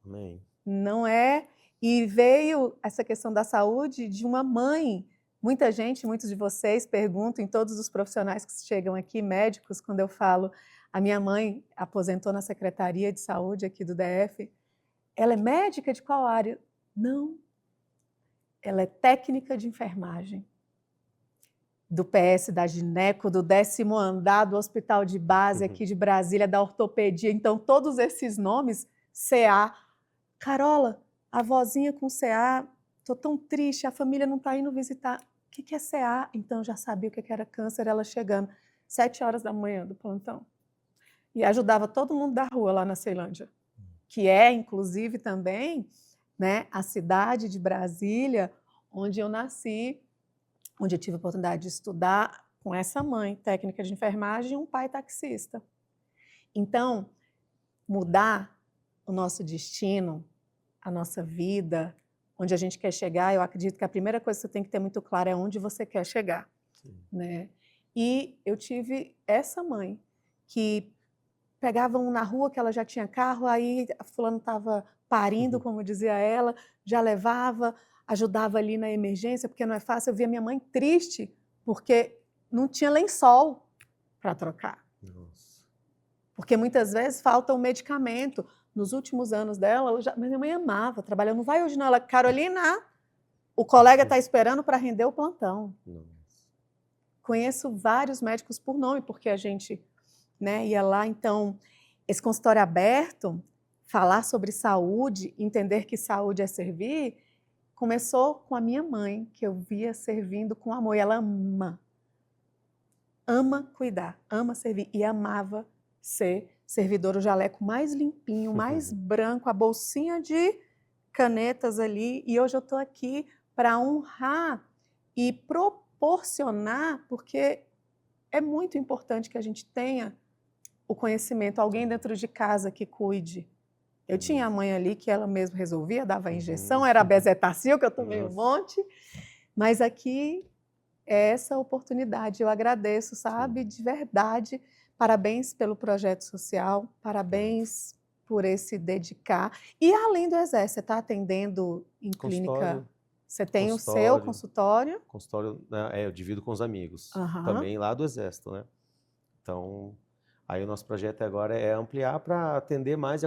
Amém. Não é? E veio essa questão da saúde de uma mãe. Muita gente, muitos de vocês perguntam, em todos os profissionais que chegam aqui, médicos, quando eu falo, a minha mãe aposentou na Secretaria de Saúde aqui do DF. Ela é médica de qual área? Não. Ela é técnica de enfermagem. Do PS, da Gineco, do 10º andar do Hospital de Base aqui de Brasília, da ortopedia. Então, todos esses nomes, CA. Carola, a vozinha com CA, estou tão triste, a família não está indo visitar. O que é CA? Então, eu já sabia o que era câncer, ela chegando 7 horas da manhã do plantão. E ajudava todo mundo da rua lá na Ceilândia, que é, inclusive, também, né, a cidade de Brasília, onde eu nasci, onde eu tive a oportunidade de estudar com essa mãe, técnica de enfermagem, e um pai taxista. Então, mudar o nosso destino, a nossa vida, onde a gente quer chegar, eu acredito que a primeira coisa que você tem que ter muito claro é onde você quer chegar. Né? E eu tive essa mãe que pegava um na rua que ela já tinha carro, aí a fulano estava parindo, como dizia ela, já levava, ajudava ali na emergência, porque não é fácil. Eu via minha mãe triste, porque não tinha lençol para trocar. Nossa. Porque muitas vezes falta um medicamento. Nos últimos anos dela, mas minha mãe amava trabalhar. Não vai hoje não. Ela, Carolina, o colega está esperando para render o plantão. Nossa. Conheço vários médicos por nome, porque a gente, né, ia lá. Então, esse consultório aberto, falar sobre saúde, entender que saúde é servir, começou com a minha mãe, que eu via servindo com amor. E ela ama cuidar, ama servir e amava ser servidor, o jaleco mais limpinho, mais branco, a bolsinha de canetas ali. E hoje eu estou aqui para honrar e proporcionar, porque é muito importante que a gente tenha o conhecimento, alguém dentro de casa que cuide. Eu tinha a mãe ali que ela mesma resolvia, dava a injeção, era a bezetacil, que eu tomei um monte, mas aqui é essa oportunidade. Eu agradeço, sabe, de verdade. Parabéns pelo projeto social, parabéns por esse dedicar. E além do Exército, você está atendendo em clínica? Você tem o seu consultório? Consultório, né, eu divido com os amigos, também lá do Exército, né? Então, aí o nosso projeto agora é ampliar para atender mais,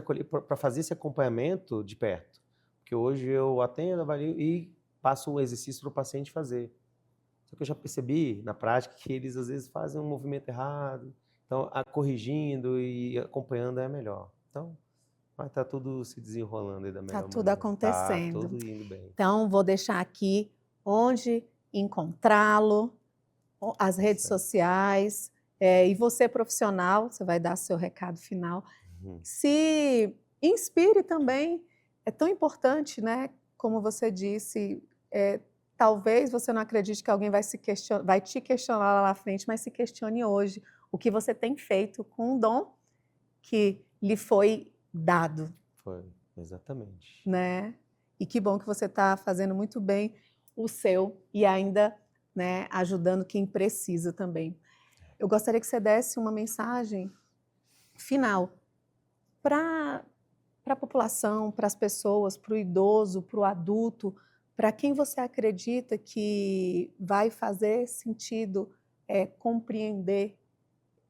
para fazer esse acompanhamento de perto. Porque hoje eu atendo, avalio e passo o exercício para o paciente fazer. Só que eu já percebi, na prática, que eles às vezes fazem um movimento errado. Então, corrigindo e acompanhando é melhor. Então, vai estar tudo se desenrolando aí da melhor maneira. Está tudo acontecendo. Está tudo indo bem. Então, vou deixar aqui onde encontrá-lo, as redes sociais. E você, profissional, você vai dar seu recado final. Uhum. Se inspire também. É tão importante, né? Como você disse, talvez você não acredite que alguém vai te questionar lá na frente, mas se questione hoje. O que você tem feito com o dom que lhe foi dado. Foi, exatamente. Né? E que bom que você está fazendo muito bem o seu e ainda, né, ajudando quem precisa também. Eu gostaria que você desse uma mensagem final para a população, para as pessoas, para o idoso, para o adulto, para quem você acredita que vai fazer sentido compreender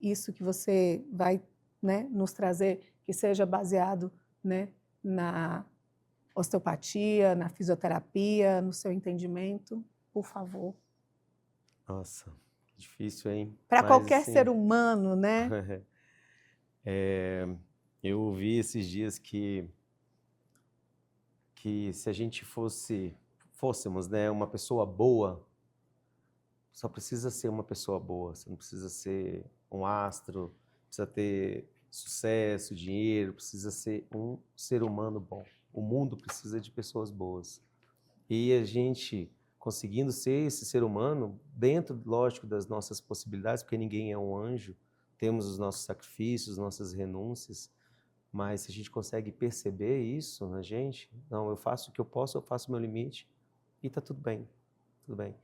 isso que você vai, né, nos trazer, que seja baseado, né, na osteopatia, na fisioterapia, no seu entendimento, por favor. Nossa, que difícil, hein? Para Mas, qualquer assim, ser humano, né? eu ouvi esses dias que se a gente fôssemos, né, uma pessoa boa, só precisa ser uma pessoa boa, você não precisa ser um astro, precisa ter sucesso, dinheiro, precisa ser um ser humano bom. O mundo precisa de pessoas boas. E a gente conseguindo ser esse ser humano, dentro, lógico, das nossas possibilidades, porque ninguém é um anjo, temos os nossos sacrifícios, nossas renúncias, mas se a gente consegue perceber isso na gente, não, eu faço o que eu posso, eu faço o meu limite e está tudo bem, tudo bem.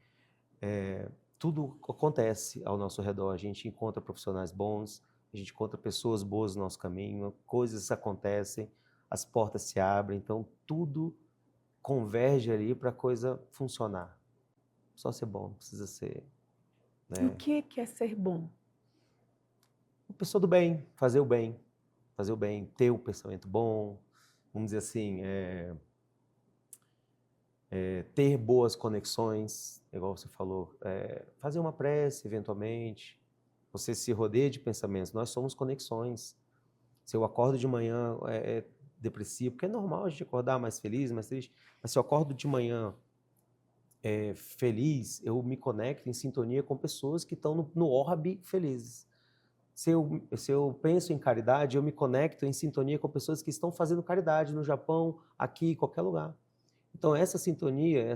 Tudo acontece ao nosso redor, a gente encontra profissionais bons, a gente encontra pessoas boas no nosso caminho, coisas acontecem, as portas se abrem, então tudo converge ali para a coisa funcionar. Só ser bom, não precisa ser... né? O que é ser bom? Uma pessoa do bem, fazer o bem, ter um pensamento bom, vamos dizer assim, ter boas conexões, igual você falou, fazer uma prece eventualmente, você se rodeia de pensamentos, nós somos conexões. Se eu acordo de manhã depressivo, porque é normal a gente acordar mais feliz, mais triste, mas se eu acordo de manhã feliz, eu me conecto em sintonia com pessoas que estão no orbe felizes. Se eu penso em caridade, eu me conecto em sintonia com pessoas que estão fazendo caridade no Japão, aqui, em qualquer lugar. Então, essa sintonia,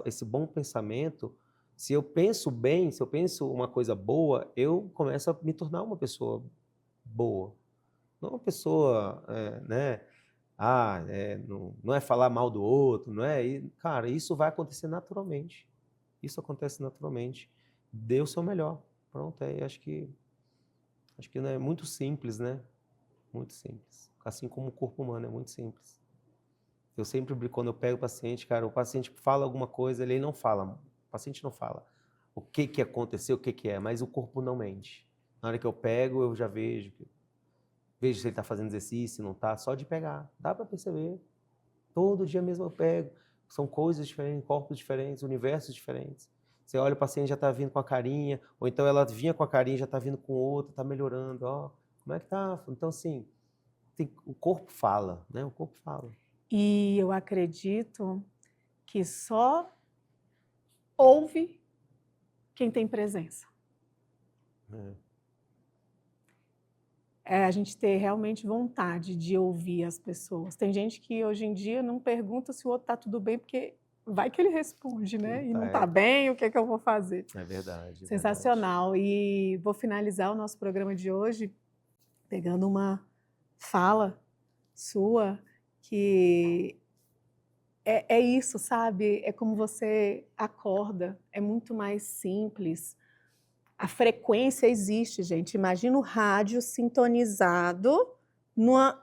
esse bom pensamento, se eu penso bem, se eu penso uma coisa boa, eu começo a me tornar uma pessoa boa. Não uma pessoa, né? Não é falar mal do outro, não é? E, cara, isso vai acontecer naturalmente. Isso acontece naturalmente. Dê o seu melhor. Pronto, acho que não é muito simples, né? Muito simples. Assim como o corpo humano é muito simples. Eu sempre, quando eu pego o paciente, cara, o paciente fala alguma coisa, ele não fala. O paciente não fala o que aconteceu, o que é, mas o corpo não mente. Na hora que eu pego, eu já vejo se ele está fazendo exercício, se não está, só de pegar. Dá para perceber. Todo dia mesmo eu pego. São coisas diferentes, corpos diferentes, universos diferentes. Você olha, o paciente já está vindo com a carinha, ou então ela vinha com a carinha, já está vindo com outra, está melhorando. Ó, como é que tá? Então, assim, o corpo fala, né? O corpo fala. E eu acredito que só ouve quem tem presença. A gente ter realmente vontade de ouvir as pessoas. Tem gente que hoje em dia não pergunta se o outro está tudo bem, porque vai que ele responde, né? E não está bem, o que é que eu vou fazer? É verdade. Sensacional. Verdade. E vou finalizar o nosso programa de hoje pegando uma fala sua que é isso, sabe? É como você acorda, é muito mais simples. A frequência existe, gente. Imagina o rádio sintonizado numa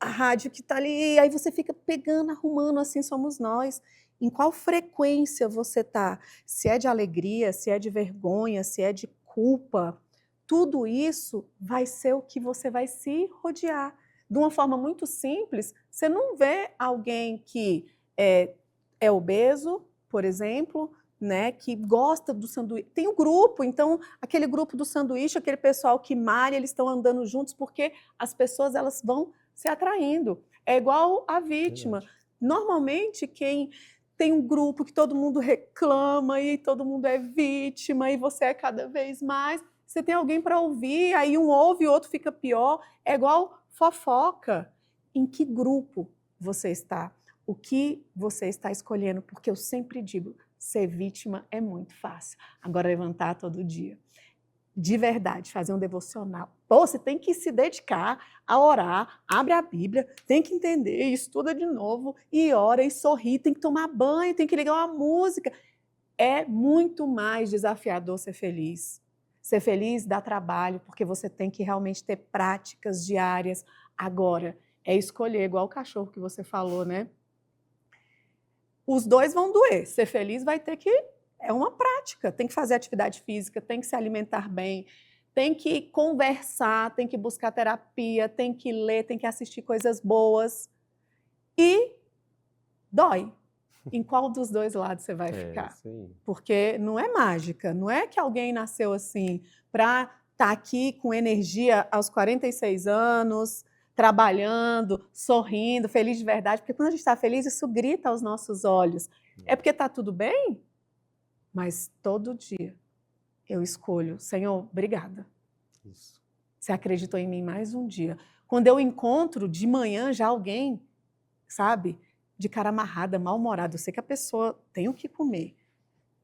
rádio que está ali, e aí você fica pegando, arrumando, assim somos nós. Em qual frequência você está? Se é de alegria, se é de vergonha, se é de culpa, tudo isso vai ser o que você vai se rodear. De uma forma muito simples, você não vê alguém que é obeso, por exemplo, né, que gosta do sanduíche. Tem um grupo, então, aquele grupo do sanduíche, aquele pessoal que malha, eles estão andando juntos porque as pessoas elas vão se atraindo. É igual a vítima. Verdade. Normalmente, quem tem um grupo que todo mundo reclama e todo mundo é vítima e você é cada vez mais, Você tem alguém para ouvir, aí um ouve e o outro fica pior. É igual fofoca. Em que grupo você está? O que você está escolhendo? Porque eu sempre digo, ser vítima é muito fácil. Agora levantar todo dia. De verdade, fazer um devocional. Pô, você tem que se dedicar a orar, abre a Bíblia, tem que entender, estuda de novo, e ora, e sorri, tem que tomar banho, tem que ligar uma música. É muito mais desafiador ser feliz. Ser feliz dá trabalho, porque você tem que realmente ter práticas diárias. Agora, é escolher, igual o cachorro que você falou, né? Os dois vão doer. Ser feliz vai ter que... É uma prática. Tem que fazer atividade física, tem que se alimentar bem, tem que conversar, tem que buscar terapia, tem que ler, tem que assistir coisas boas. E dói. Em qual dos dois lados você vai ficar? Sim. Porque não é mágica, não é que alguém nasceu assim para estar aqui com energia aos 46 anos, trabalhando, sorrindo, feliz de verdade. Porque quando a gente está feliz, isso grita aos nossos olhos. É porque está tudo bem? Mas todo dia eu escolho, Senhor, obrigada. Isso. Você acreditou em mim mais um dia. Quando eu encontro de manhã já alguém, sabe, de cara amarrada, mal-humorada, eu sei que a pessoa tem o que comer,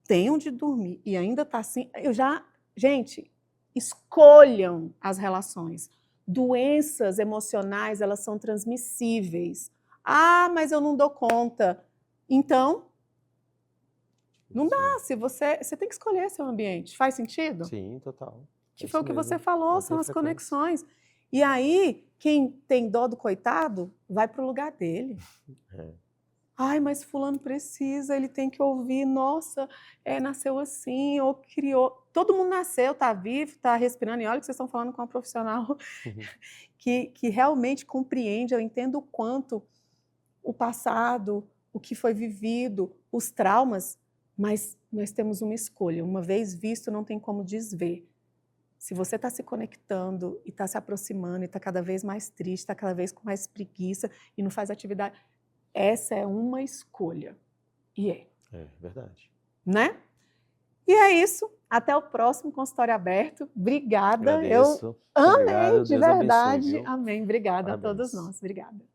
tem onde dormir e ainda está assim, eu já... Gente, escolham as relações. Doenças emocionais, elas são transmissíveis. Ah, mas eu não dou conta. Então, não dá. Se você tem que escolher seu ambiente. Faz sentido? Sim, total. Que foi o que você falou, são as conexões. E aí, quem tem dó do coitado, vai para o lugar dele. Ai, mas fulano precisa, ele tem que ouvir, nossa, nasceu assim, ou criou. Todo mundo nasceu, está vivo, está respirando, e olha que vocês estão falando com uma profissional que realmente compreende, eu entendo o quanto o passado, o que foi vivido, os traumas, mas nós temos uma escolha. Uma vez visto, não tem como desver. Se você está se conectando e está se aproximando e está cada vez mais triste, está cada vez com mais preguiça e não faz atividade, essa é uma escolha. E é. É verdade. Né? E é isso. Até o próximo Consultório Aberto. Obrigada. Agradeço. Eu amei, Obrigado, de Deus verdade. abençoe, viu? Amém. Obrigada Parabéns. a todos nós. Obrigada.